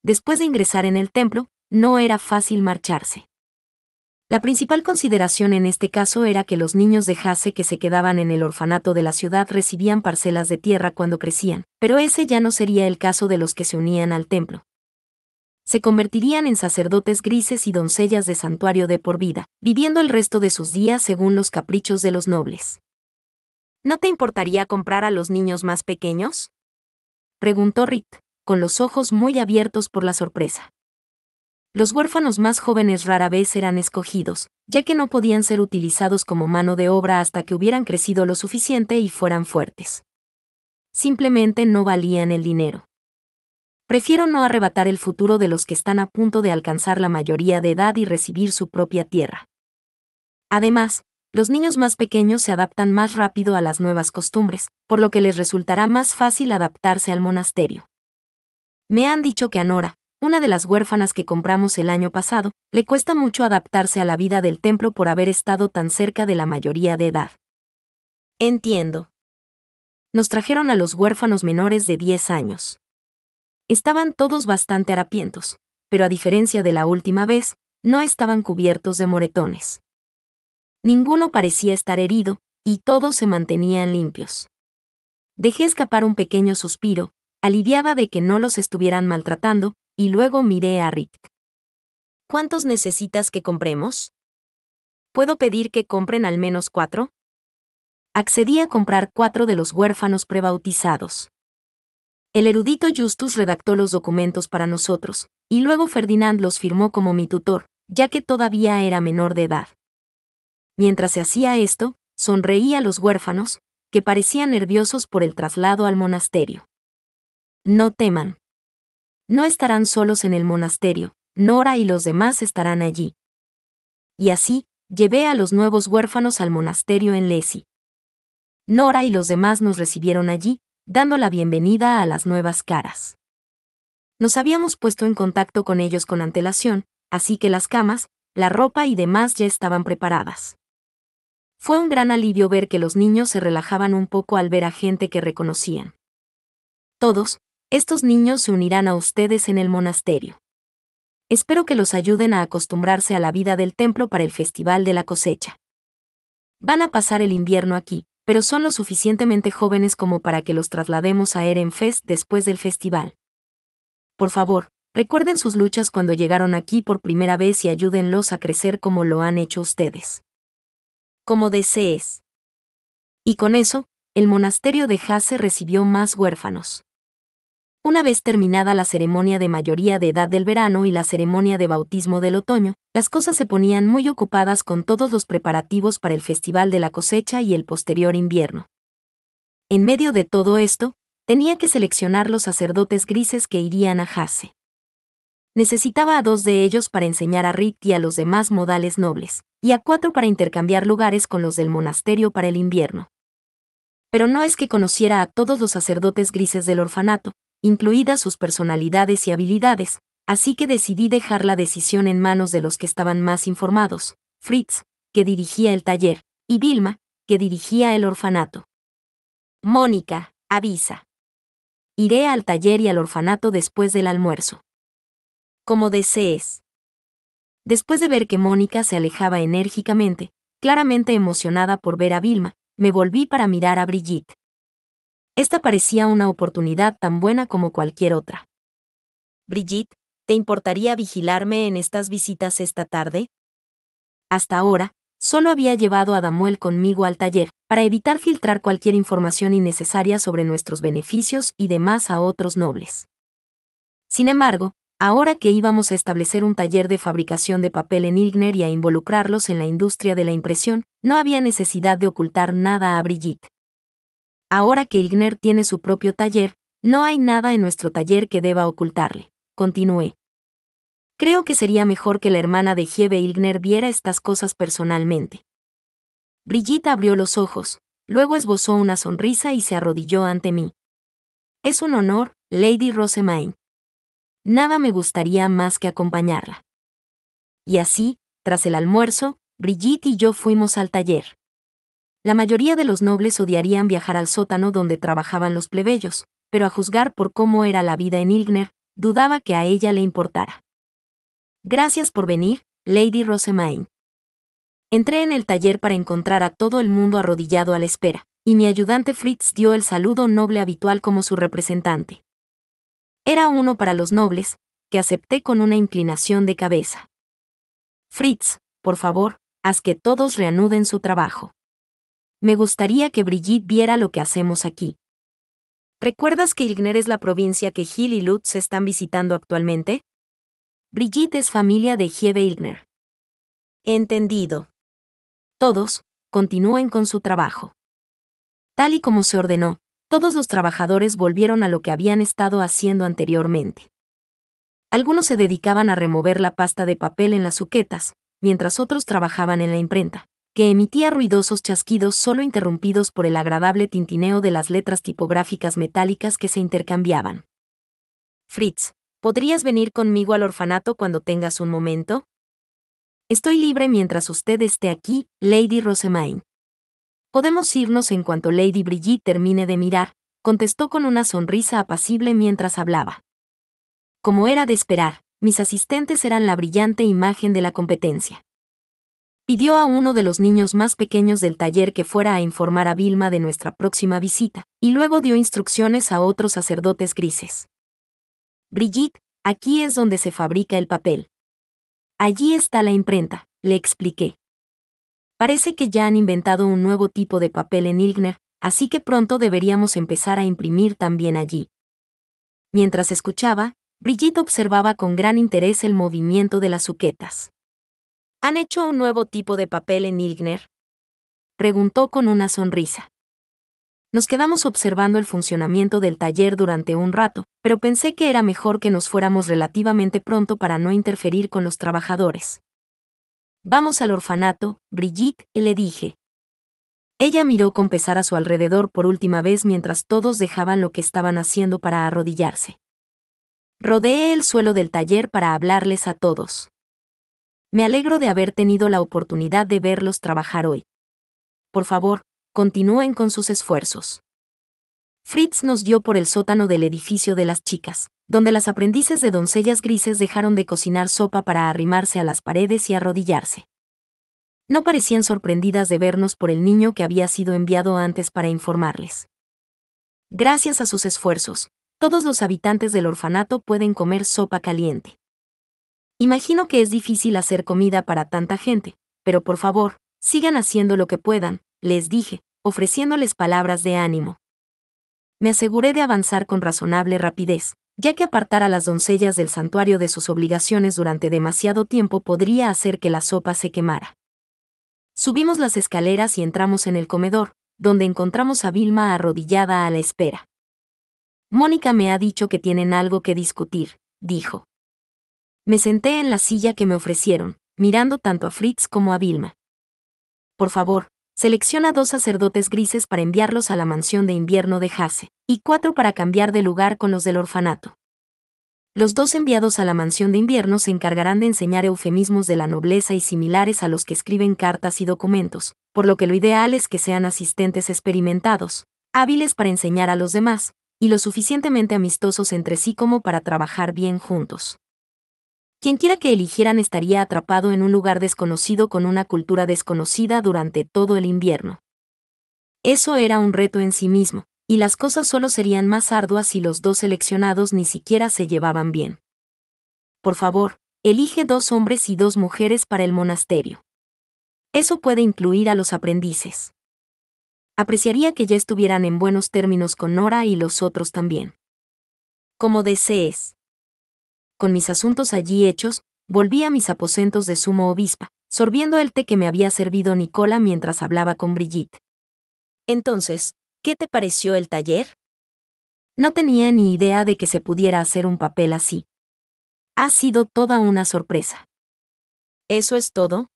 Después de ingresar en el templo, no era fácil marcharse. La principal consideración en este caso era que los niños de Hase que se quedaban en el orfanato de la ciudad recibían parcelas de tierra cuando crecían, pero ese ya no sería el caso de los que se unían al templo. Se convertirían en sacerdotes grises y doncellas de santuario de por vida, viviendo el resto de sus días según los caprichos de los nobles. ¿No te importaría comprar a los niños más pequeños?, preguntó Rit, con los ojos muy abiertos por la sorpresa. Los huérfanos más jóvenes rara vez eran escogidos, ya que no podían ser utilizados como mano de obra hasta que hubieran crecido lo suficiente y fueran fuertes. Simplemente no valían el dinero. Prefiero no arrebatar el futuro de los que están a punto de alcanzar la mayoría de edad y recibir su propia tierra. Además, los niños más pequeños se adaptan más rápido a las nuevas costumbres, por lo que les resultará más fácil adaptarse al monasterio. Me han dicho que a Nora, una de las huérfanas que compramos el año pasado, le cuesta mucho adaptarse a la vida del templo por haber estado tan cerca de la mayoría de edad. Entiendo. Nos trajeron a los huérfanos menores de 10 años. Estaban todos bastante harapientos, pero a diferencia de la última vez, no estaban cubiertos de moretones. Ninguno parecía estar herido, y todos se mantenían limpios. Dejé escapar un pequeño suspiro, aliviada de que no los estuvieran maltratando, y luego miré a Rick. ¿Cuántos necesitas que compremos? ¿Puedo pedir que compren al menos 4? Accedí a comprar 4 de los huérfanos prebautizados. El erudito Justus redactó los documentos para nosotros, y luego Ferdinand los firmó como mi tutor, ya que todavía era menor de edad. Mientras se hacía esto, sonreí a los huérfanos, que parecían nerviosos por el traslado al monasterio. No teman. No estarán solos en el monasterio, Nora y los demás estarán allí. Y así, llevé a los nuevos huérfanos al monasterio en Lesi. Nora y los demás nos recibieron allí, dando la bienvenida a las nuevas caras. Nos habíamos puesto en contacto con ellos con antelación, así que las camas, la ropa y demás ya estaban preparadas. Fue un gran alivio ver que los niños se relajaban un poco al ver a gente que reconocían. Todos, estos niños se unirán a ustedes en el monasterio. Espero que los ayuden a acostumbrarse a la vida del templo para el Festival de la Cosecha. Van a pasar el invierno aquí, pero son lo suficientemente jóvenes como para que los traslademos a Ehrenfest después del festival. Por favor, recuerden sus luchas cuando llegaron aquí por primera vez y ayúdenlos a crecer como lo han hecho ustedes. Como desees. Y con eso, el monasterio de Hase recibió más huérfanos. Una vez terminada la ceremonia de mayoría de edad del verano y la ceremonia de bautismo del otoño, las cosas se ponían muy ocupadas con todos los preparativos para el Festival de la Cosecha y el posterior invierno. En medio de todo esto, tenía que seleccionar los sacerdotes grises que irían a Hase. Necesitaba a 2 de ellos para enseñar a Rick y a los demás modales nobles, y a 4 para intercambiar lugares con los del monasterio para el invierno. Pero no es que conociera a todos los sacerdotes grises del orfanato, incluidas sus personalidades y habilidades, así que decidí dejar la decisión en manos de los que estaban más informados, Fritz, que dirigía el taller, y Vilma, que dirigía el orfanato. Mónica, avisa. Iré al taller y al orfanato después del almuerzo. Como desees. Después de ver que Mónica se alejaba enérgicamente, claramente emocionada por ver a Vilma, me volví para mirar a Brigitte. Esta parecía una oportunidad tan buena como cualquier otra. Brigitte, ¿te importaría vigilarme en estas visitas esta tarde? Hasta ahora, solo había llevado a Damuel conmigo al taller, para evitar filtrar cualquier información innecesaria sobre nuestros beneficios y demás a otros nobles. Sin embargo, ahora que íbamos a establecer un taller de fabricación de papel en Ilgner y a involucrarlos en la industria de la impresión, no había necesidad de ocultar nada a Brigitte. Ahora que Ilgner tiene su propio taller, no hay nada en nuestro taller que deba ocultarle, continué. Creo que sería mejor que la hermana de Hebe Ilgner viera estas cosas personalmente. Brigitte abrió los ojos, luego esbozó una sonrisa y se arrodilló ante mí. Es un honor, Lady Rosemaine. Nada me gustaría más que acompañarla. Y así, tras el almuerzo, Brigitte y yo fuimos al taller. La mayoría de los nobles odiarían viajar al sótano donde trabajaban los plebeyos, pero a juzgar por cómo era la vida en Ilgner, dudaba que a ella le importara. Gracias por venir, Lady Rosemaine. Entré en el taller para encontrar a todo el mundo arrodillado a la espera, y mi ayudante Fritz dio el saludo noble habitual como su representante. Era uno para los nobles, que acepté con una inclinación de cabeza. Fritz, por favor, haz que todos reanuden su trabajo. Me gustaría que Brigitte viera lo que hacemos aquí. ¿Recuerdas que Ilgner es la provincia que Gil y Lutz están visitando actualmente? Brigitte es familia de Hebe Ilgner. Entendido. Todos, continúen con su trabajo. Tal y como se ordenó, todos los trabajadores volvieron a lo que habían estado haciendo anteriormente. Algunos se dedicaban a remover la pasta de papel en las suquetas, mientras otros trabajaban en la imprenta, que emitía ruidosos chasquidos solo interrumpidos por el agradable tintineo de las letras tipográficas metálicas que se intercambiaban. Fritz, ¿podrías venir conmigo al orfanato cuando tengas un momento? Estoy libre mientras usted esté aquí, Lady Rosemaine. Podemos irnos en cuanto Lady Brigitte termine de mirar, contestó con una sonrisa apacible mientras hablaba. Como era de esperar, mis asistentes eran la brillante imagen de la competencia. Pidió a uno de los niños más pequeños del taller que fuera a informar a Vilma de nuestra próxima visita, y luego dio instrucciones a otros sacerdotes grises. Brigitte, aquí es donde se fabrica el papel. Allí está la imprenta, le expliqué. Parece que ya han inventado un nuevo tipo de papel en Ilgner, así que pronto deberíamos empezar a imprimir también allí. Mientras escuchaba, Brigitte observaba con gran interés el movimiento de las suquetas. ¿Han hecho un nuevo tipo de papel en Ilgner?, preguntó con una sonrisa. Nos quedamos observando el funcionamiento del taller durante un rato, pero pensé que era mejor que nos fuéramos relativamente pronto para no interferir con los trabajadores. Vamos al orfanato, Brigitte, le dije. Ella miró con pesar a su alrededor por última vez mientras todos dejaban lo que estaban haciendo para arrodillarse. Rodeé el suelo del taller para hablarles a todos. Me alegro de haber tenido la oportunidad de verlos trabajar hoy. Por favor, continúen con sus esfuerzos. Fritz nos guió por el sótano del edificio de las chicas, donde las aprendices de doncellas grises dejaron de cocinar sopa para arrimarse a las paredes y arrodillarse. No parecían sorprendidas de vernos por el niño que había sido enviado antes para informarles. Gracias a sus esfuerzos, todos los habitantes del orfanato pueden comer sopa caliente. Imagino que es difícil hacer comida para tanta gente, pero por favor, sigan haciendo lo que puedan, les dije, ofreciéndoles palabras de ánimo. Me aseguré de avanzar con razonable rapidez, ya que apartar a las doncellas del santuario de sus obligaciones durante demasiado tiempo podría hacer que la sopa se quemara. Subimos las escaleras y entramos en el comedor, donde encontramos a Vilma arrodillada a la espera. Mónica me ha dicho que tienen algo que discutir, dijo. Me senté en la silla que me ofrecieron, mirando tanto a Fritz como a Vilma. Por favor, selecciona 2 sacerdotes grises para enviarlos a la mansión de invierno de Hase, y 4 para cambiar de lugar con los del orfanato. Los 2 enviados a la mansión de invierno se encargarán de enseñar eufemismos de la nobleza y similares a los que escriben cartas y documentos, por lo que lo ideal es que sean asistentes experimentados, hábiles para enseñar a los demás, y lo suficientemente amistosos entre sí como para trabajar bien juntos. Quienquiera que eligieran estaría atrapado en un lugar desconocido con una cultura desconocida durante todo el invierno. Eso era un reto en sí mismo, y las cosas solo serían más arduas si los 2 seleccionados ni siquiera se llevaban bien. Por favor, elige 2 hombres y 2 mujeres para el monasterio. Eso puede incluir a los aprendices. Apreciaría que ya estuvieran en buenos términos con Nora y los otros también. Como desees. Con mis asuntos allí hechos, volví a mis aposentos de sumo obispa, sorbiendo el té que me había servido Nicola mientras hablaba con Brigitte. Entonces, ¿qué te pareció el taller? No tenía ni idea de que se pudiera hacer un papel así. Ha sido toda una sorpresa. ¿Eso es todo?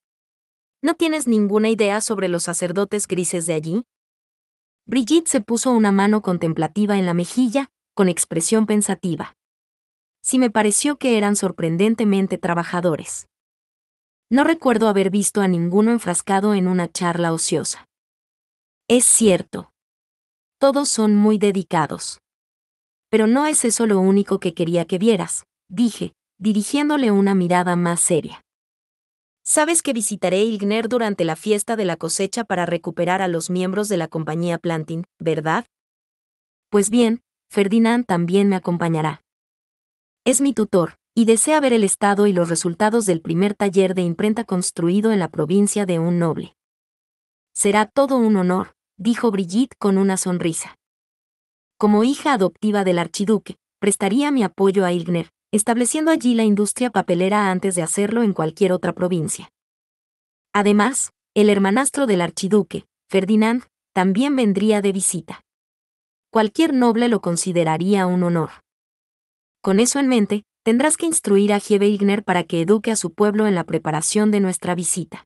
¿No tienes ninguna idea sobre los sacerdotes grises de allí? Brigitte se puso una mano contemplativa en la mejilla, con expresión pensativa. Sí, me pareció que eran sorprendentemente trabajadores. No recuerdo haber visto a ninguno enfrascado en una charla ociosa. Es cierto. Todos son muy dedicados. Pero no es eso lo único que quería que vieras, dije, dirigiéndole una mirada más seria. Sabes que visitaré Ilgner durante la fiesta de la cosecha para recuperar a los miembros de la compañía Planting, ¿verdad? Pues bien, Ferdinand también me acompañará. Es mi tutor, y desea ver el estado y los resultados del primer taller de imprenta construido en la provincia de un noble. Será todo un honor, dijo Brigitte con una sonrisa. Como hija adoptiva del archiduque, prestaría mi apoyo a Ilgner, estableciendo allí la industria papelera antes de hacerlo en cualquier otra provincia. Además, el hermanastro del archiduque, Ferdinand, también vendría de visita. Cualquier noble lo consideraría un honor. Con eso en mente, tendrás que instruir a Hebe Ilgner para que eduque a su pueblo en la preparación de nuestra visita.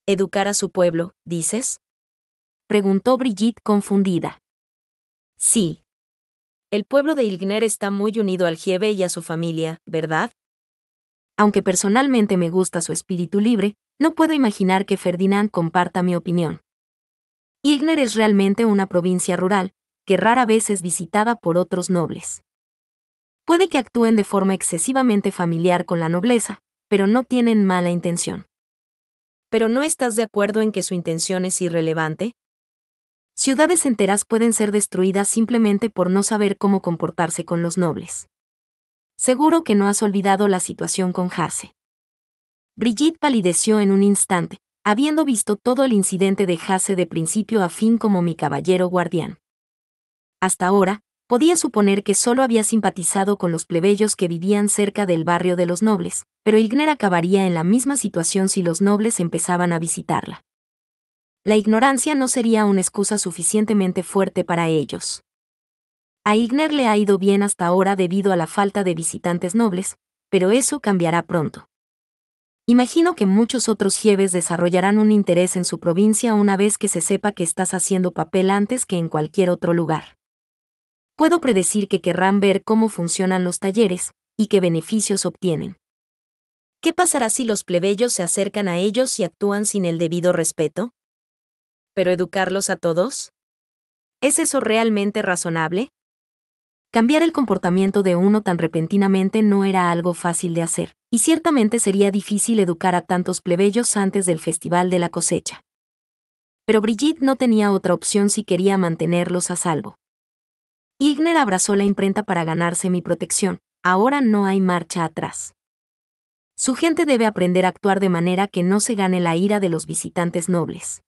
¿Educar a su pueblo, dices? Preguntó Brigitte confundida. Sí. El pueblo de Ilgner está muy unido al Hebe y a su familia, ¿verdad? Aunque personalmente me gusta su espíritu libre, no puedo imaginar que Ferdinand comparta mi opinión. Ilgner es realmente una provincia rural, que rara vez es visitada por otros nobles. Puede que actúen de forma excesivamente familiar con la nobleza, pero no tienen mala intención. ¿Pero no estás de acuerdo en que su intención es irrelevante? Ciudades enteras pueden ser destruidas simplemente por no saber cómo comportarse con los nobles. Seguro que no has olvidado la situación con Hase. Brigitte palideció en un instante, habiendo visto todo el incidente de Hase de principio a fin como mi caballero guardián. Hasta ahora, podía suponer que solo había simpatizado con los plebeyos que vivían cerca del barrio de los nobles, pero Ilgner acabaría en la misma situación si los nobles empezaban a visitarla. La ignorancia no sería una excusa suficientemente fuerte para ellos. A Ilgner le ha ido bien hasta ahora debido a la falta de visitantes nobles, pero eso cambiará pronto. Imagino que muchos otros jefes desarrollarán un interés en su provincia una vez que se sepa que estás haciendo papel antes que en cualquier otro lugar. Puedo predecir que querrán ver cómo funcionan los talleres, y qué beneficios obtienen. ¿Qué pasará si los plebeyos se acercan a ellos y actúan sin el debido respeto? ¿Pero educarlos a todos? ¿Es eso realmente razonable? Cambiar el comportamiento de uno tan repentinamente no era algo fácil de hacer, y ciertamente sería difícil educar a tantos plebeyos antes del festival de la cosecha. Pero Brigitte no tenía otra opción si quería mantenerlos a salvo. Ilgner abrazó la imprenta para ganarse mi protección, ahora no hay marcha atrás. Su gente debe aprender a actuar de manera que no se gane la ira de los visitantes nobles.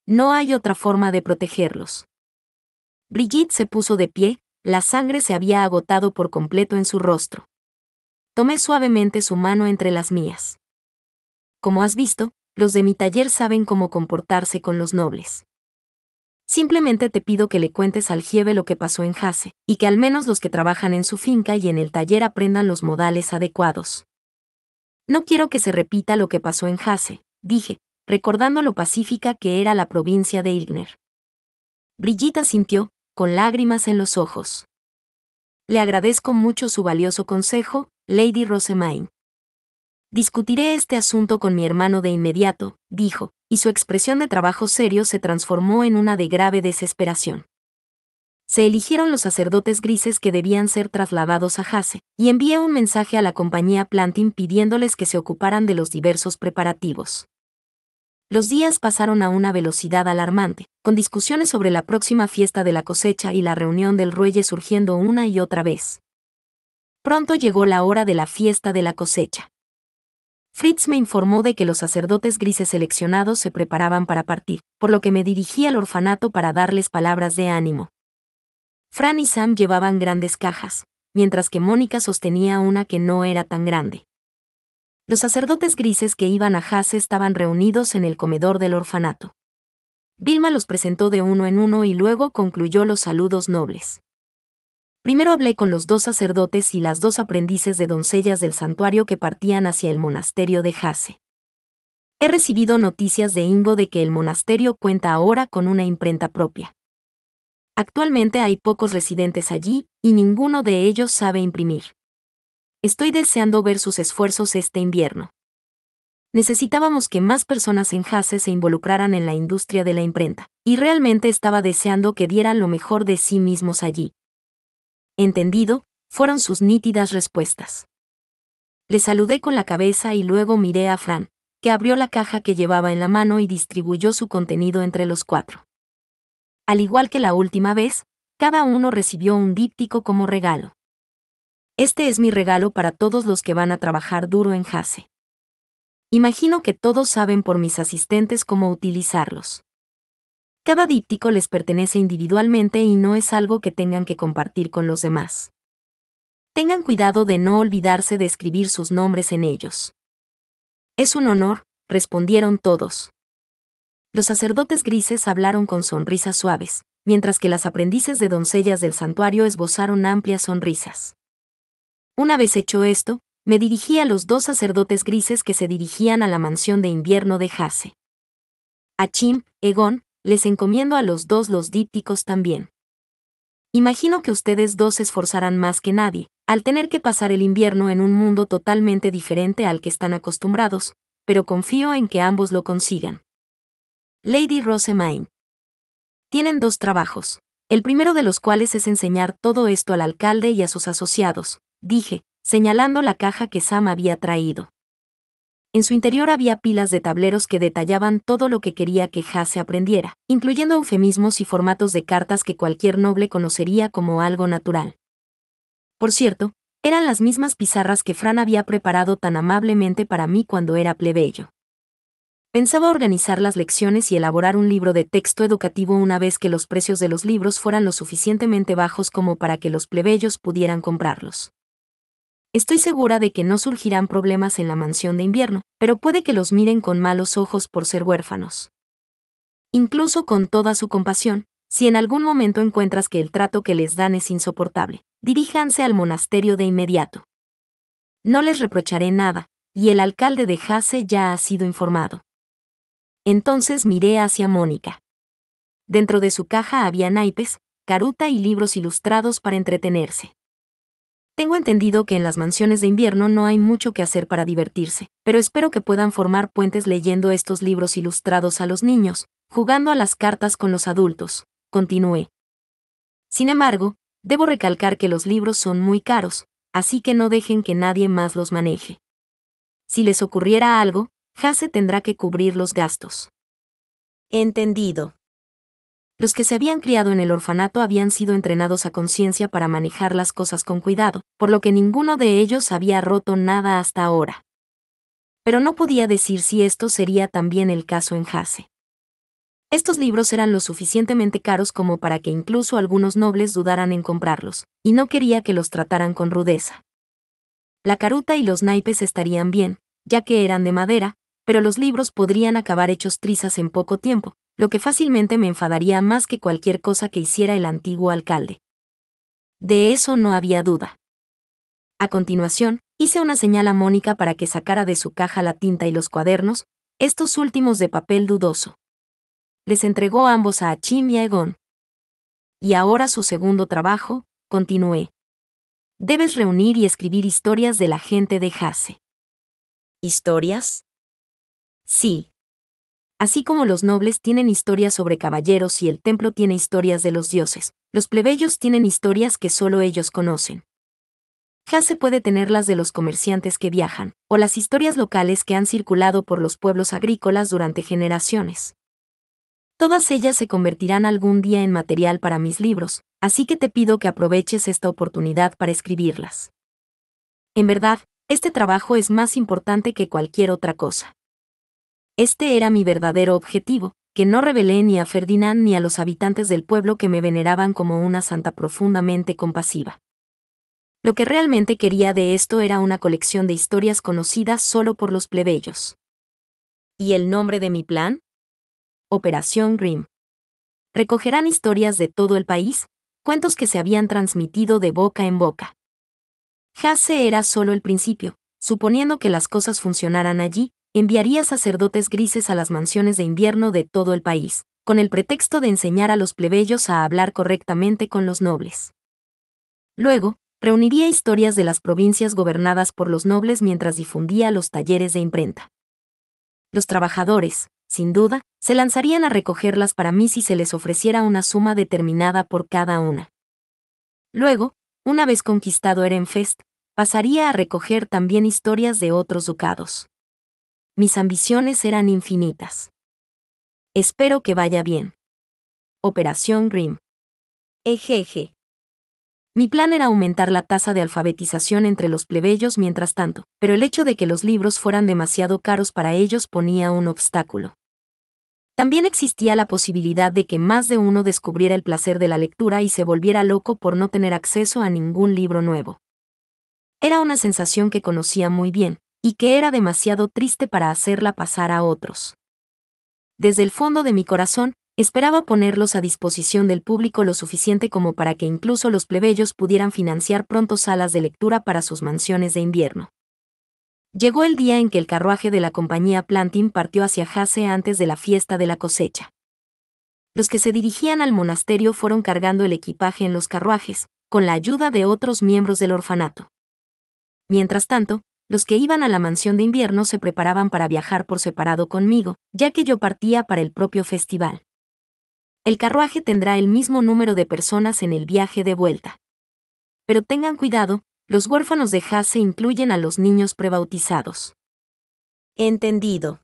No hay otra forma de protegerlos. Brigitte se puso de pie, la sangre se había agotado por completo en su rostro. Tomé suavemente su mano entre las mías. Como has visto, los de mi taller saben cómo comportarse con los nobles. Simplemente te pido que le cuentes al jefe lo que pasó en Hase, y que al menos los que trabajan en su finca y en el taller aprendan los modales adecuados. No quiero que se repita lo que pasó en Hase, dije, recordando lo pacífica que era la provincia de Ilgner. Brigitte asintió, con lágrimas en los ojos. Le agradezco mucho su valioso consejo, Lady Rosemaine. Discutiré este asunto con mi hermano de inmediato, dijo, y su expresión de trabajo serio se transformó en una de grave desesperación. Se eligieron los sacerdotes grises que debían ser trasladados a Hase, y envié un mensaje a la compañía Planting pidiéndoles que se ocuparan de los diversos preparativos. Los días pasaron a una velocidad alarmante, con discusiones sobre la próxima fiesta de la cosecha y la reunión del Ruelle surgiendo una y otra vez. Pronto llegó la hora de la fiesta de la cosecha. Fritz me informó de que los sacerdotes grises seleccionados se preparaban para partir, por lo que me dirigí al orfanato para darles palabras de ánimo. Fran y Sam llevaban grandes cajas, mientras que Mónica sostenía una que no era tan grande. Los sacerdotes grises que iban a Hase estaban reunidos en el comedor del orfanato. Vilma los presentó de uno en uno y luego concluyó los saludos nobles. Primero hablé con los 2 sacerdotes y las 2 aprendices de doncellas del santuario que partían hacia el monasterio de Hase. He recibido noticias de Ingo de que el monasterio cuenta ahora con una imprenta propia. Actualmente hay pocos residentes allí, y ninguno de ellos sabe imprimir. Estoy deseando ver sus esfuerzos este invierno. Necesitábamos que más personas en Hase se involucraran en la industria de la imprenta, y realmente estaba deseando que dieran lo mejor de sí mismos allí. Entendido, fueron sus nítidas respuestas. Le saludé con la cabeza y luego miré a Fran, que abrió la caja que llevaba en la mano y distribuyó su contenido entre los 4. Al igual que la última vez, cada uno recibió un díptico como regalo. Este es mi regalo para todos los que van a trabajar duro en Hase. Imagino que todos saben por mis asistentes cómo utilizarlos. Cada díptico les pertenece individualmente y no es algo que tengan que compartir con los demás. Tengan cuidado de no olvidarse de escribir sus nombres en ellos. Es un honor, respondieron todos. Los sacerdotes grises hablaron con sonrisas suaves, mientras que las aprendices de doncellas del santuario esbozaron amplias sonrisas. Una vez hecho esto, me dirigí a los 2 sacerdotes grises que se dirigían a la mansión de invierno de Hase. A Chim, Egon, les encomiendo a los 2 los dípticos también. Imagino que ustedes 2 se esforzarán más que nadie, al tener que pasar el invierno en un mundo totalmente diferente al que están acostumbrados, pero confío en que ambos lo consigan. Lady Rosamine. Tienen 2 trabajos, el primero de los cuales es enseñar todo esto al alcalde y a sus asociados, dije, señalando la caja que Sam había traído. En su interior había pilas de tableros que detallaban todo lo que quería que Hase aprendiera, incluyendo eufemismos y formatos de cartas que cualquier noble conocería como algo natural. Por cierto, eran las mismas pizarras que Fran había preparado tan amablemente para mí cuando era plebeyo. Pensaba organizar las lecciones y elaborar un libro de texto educativo una vez que los precios de los libros fueran lo suficientemente bajos como para que los plebeyos pudieran comprarlos. Estoy segura de que no surgirán problemas en la mansión de invierno, pero puede que los miren con malos ojos por ser huérfanos. Incluso con toda su compasión, si en algún momento encuentras que el trato que les dan es insoportable, diríjanse al monasterio de inmediato. No les reprocharé nada, y el alcalde de Hase ya ha sido informado. Entonces miré hacia Mónica. Dentro de su caja había naipes, caruta y libros ilustrados para entretenerse. Tengo entendido que en las mansiones de invierno no hay mucho que hacer para divertirse, pero espero que puedan formar puentes leyendo estos libros ilustrados a los niños, jugando a las cartas con los adultos, continué. Sin embargo, debo recalcar que los libros son muy caros, así que no dejen que nadie más los maneje. Si les ocurriera algo, Hase tendrá que cubrir los gastos. Entendido. Los que se habían criado en el orfanato habían sido entrenados a conciencia para manejar las cosas con cuidado, por lo que ninguno de ellos había roto nada hasta ahora. Pero no podía decir si esto sería también el caso en Hase. Estos libros eran lo suficientemente caros como para que incluso algunos nobles dudaran en comprarlos, y no quería que los trataran con rudeza. La caruta y los naipes estarían bien, ya que eran de madera, pero los libros podrían acabar hechos trizas en poco tiempo, lo que fácilmente me enfadaría más que cualquier cosa que hiciera el antiguo alcalde. De eso no había duda. A continuación, hice una señal a Mónica para que sacara de su caja la tinta y los cuadernos, estos últimos de papel dudoso. Les entregó ambos a Achim y a Egon. Y ahora su segundo trabajo, continué. Debes reunir y escribir historias de la gente de Hase. ¿Historias? Sí. Así como los nobles tienen historias sobre caballeros y el templo tiene historias de los dioses, los plebeyos tienen historias que solo ellos conocen. Hase puede tener las de los comerciantes que viajan, o las historias locales que han circulado por los pueblos agrícolas durante generaciones. Todas ellas se convertirán algún día en material para mis libros, así que te pido que aproveches esta oportunidad para escribirlas. En verdad, este trabajo es más importante que cualquier otra cosa. Este era mi verdadero objetivo, que no revelé ni a Ferdinand ni a los habitantes del pueblo que me veneraban como una santa profundamente compasiva. Lo que realmente quería de esto era una colección de historias conocidas solo por los plebeyos. ¿Y el nombre de mi plan? Operación Grimm. Recogerán historias de todo el país, cuentos que se habían transmitido de boca en boca. Hase era solo el principio. Suponiendo que las cosas funcionaran allí, enviaría sacerdotes grises a las mansiones de invierno de todo el país, con el pretexto de enseñar a los plebeyos a hablar correctamente con los nobles. Luego, reuniría historias de las provincias gobernadas por los nobles mientras difundía los talleres de imprenta. Los trabajadores, sin duda, se lanzarían a recogerlas para mí si se les ofreciera una suma determinada por cada una. Luego, una vez conquistado Ehrenfest, pasaría a recoger también historias de otros ducados. Mis ambiciones eran infinitas. Espero que vaya bien. Operación Grimm. Ejeje. Mi plan era aumentar la tasa de alfabetización entre los plebeyos mientras tanto, pero el hecho de que los libros fueran demasiado caros para ellos ponía un obstáculo. También existía la posibilidad de que más de uno descubriera el placer de la lectura y se volviera loco por no tener acceso a ningún libro nuevo. Era una sensación que conocía muy bien, y que era demasiado triste para hacerla pasar a otros. Desde el fondo de mi corazón, esperaba ponerlos a disposición del público lo suficiente como para que incluso los plebeyos pudieran financiar pronto salas de lectura para sus mansiones de invierno. Llegó el día en que el carruaje de la compañía Plantin partió hacia Hase antes de la fiesta de la cosecha. Los que se dirigían al monasterio fueron cargando el equipaje en los carruajes, con la ayuda de otros miembros del orfanato. Mientras tanto, los que iban a la mansión de invierno se preparaban para viajar por separado conmigo, ya que yo partía para el propio festival. El carruaje tendrá el mismo número de personas en el viaje de vuelta. Pero tengan cuidado, los huérfanos de Hase incluyen a los niños prebautizados. Entendido.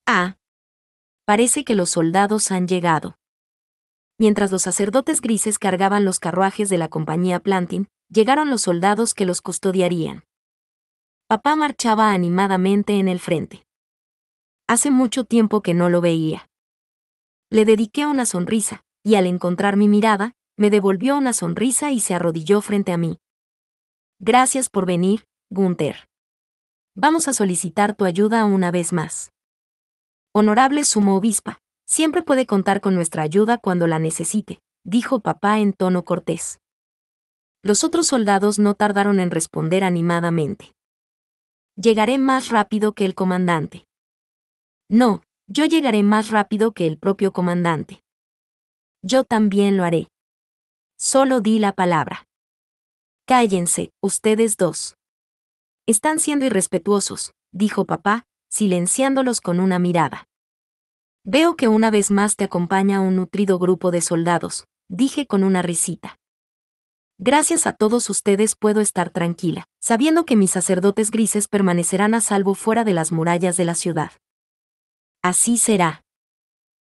Ah. Parece que los soldados han llegado. Mientras los sacerdotes grises cargaban los carruajes de la compañía Plantin, llegaron los soldados que los custodiarían. Papá marchaba animadamente en el frente. Hace mucho tiempo que no lo veía. Le dediqué una sonrisa, y al encontrar mi mirada, me devolvió una sonrisa y se arrodilló frente a mí. Gracias por venir, Gunther. Vamos a solicitar tu ayuda una vez más. Honorable sumo obispa, siempre puede contar con nuestra ayuda cuando la necesite, dijo papá en tono cortés. Los otros soldados no tardaron en responder animadamente. Llegaré más rápido que el comandante. No, yo llegaré más rápido que el propio comandante. Yo también lo haré. Solo di la palabra. Cállense, ustedes dos. Están siendo irrespetuosos, dijo papá, silenciándolos con una mirada. Veo que una vez más te acompaña un nutrido grupo de soldados, dije con una risita. Gracias a todos ustedes puedo estar tranquila, sabiendo que mis sacerdotes grises permanecerán a salvo fuera de las murallas de la ciudad. Así será.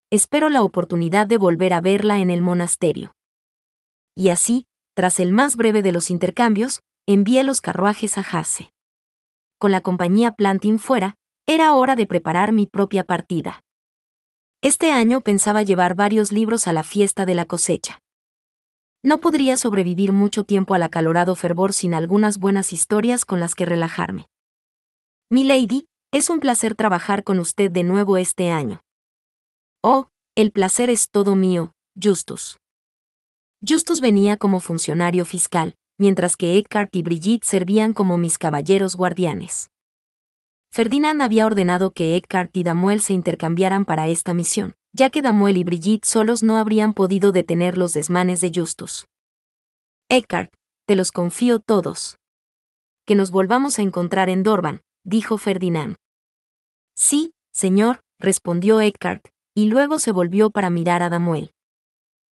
Espero la oportunidad de volver a verla en el monasterio. Y así, tras el más breve de los intercambios, envié los carruajes a Hase. Con la compañía Plantin fuera, era hora de preparar mi propia partida. Este año pensaba llevar varios libros a la fiesta de la cosecha. No podría sobrevivir mucho tiempo al acalorado fervor sin algunas buenas historias con las que relajarme. Milady, es un placer trabajar con usted de nuevo este año. Oh, el placer es todo mío, Justus. Justus venía como funcionario fiscal, mientras que Eckhart y Brigitte servían como mis caballeros guardianes. Ferdinand había ordenado que Eckhart y Damuel se intercambiaran para esta misión, ya que Damuel y Brigitte solos no habrían podido detener los desmanes de Justus. Eckhart, te los confío todos. Que nos volvamos a encontrar en Dorban, dijo Ferdinand. Sí, señor, respondió Eckhart, y luego se volvió para mirar a Damuel.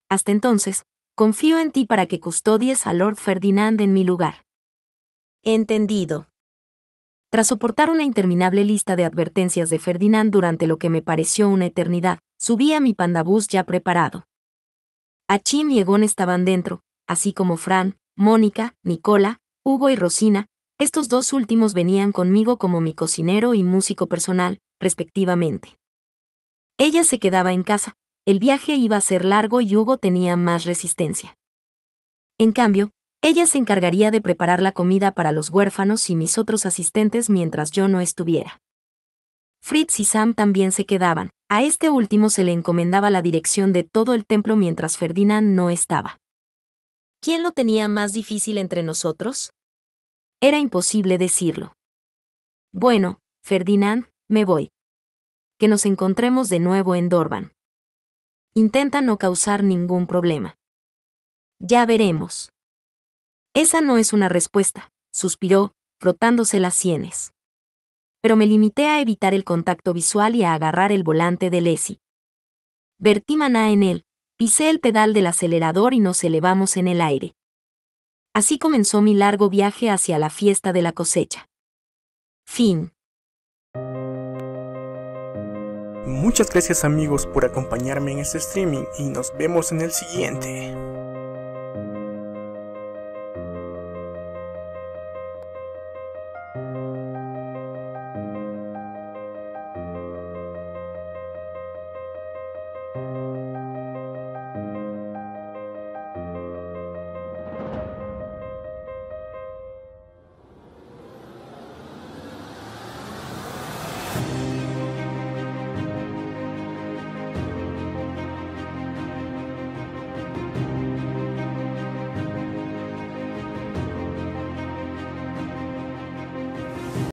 Hasta entonces, confío en ti para que custodies a Lord Ferdinand en mi lugar. Entendido. Tras soportar una interminable lista de advertencias de Ferdinand durante lo que me pareció una eternidad, subí a mi pandabús ya preparado. Achim y Egon estaban dentro, así como Fran, Mónica, Nicola, Hugo y Rosina. Estos dos últimos venían conmigo como mi cocinero y músico personal, respectivamente. Ella se quedaba en casa, el viaje iba a ser largo y Hugo tenía más resistencia. En cambio, ella se encargaría de preparar la comida para los huérfanos y mis otros asistentes mientras yo no estuviera. Fritz y Sam también se quedaban, a este último se le encomendaba la dirección de todo el templo mientras Ferdinand no estaba. ¿Quién lo tenía más difícil entre nosotros? Era imposible decirlo. Bueno, Ferdinand, me voy. Que nos encontremos de nuevo en Dorban. Intenta no causar ningún problema. Ya veremos. Esa no es una respuesta, suspiró, frotándose las sienes. Pero me limité a evitar el contacto visual y a agarrar el volante de Leslie. Vertí maná en él, pisé el pedal del acelerador y nos elevamos en el aire. Así comenzó mi largo viaje hacia la fiesta de la cosecha. Fin. Muchas gracias amigos por acompañarme en este streaming y nos vemos en el siguiente.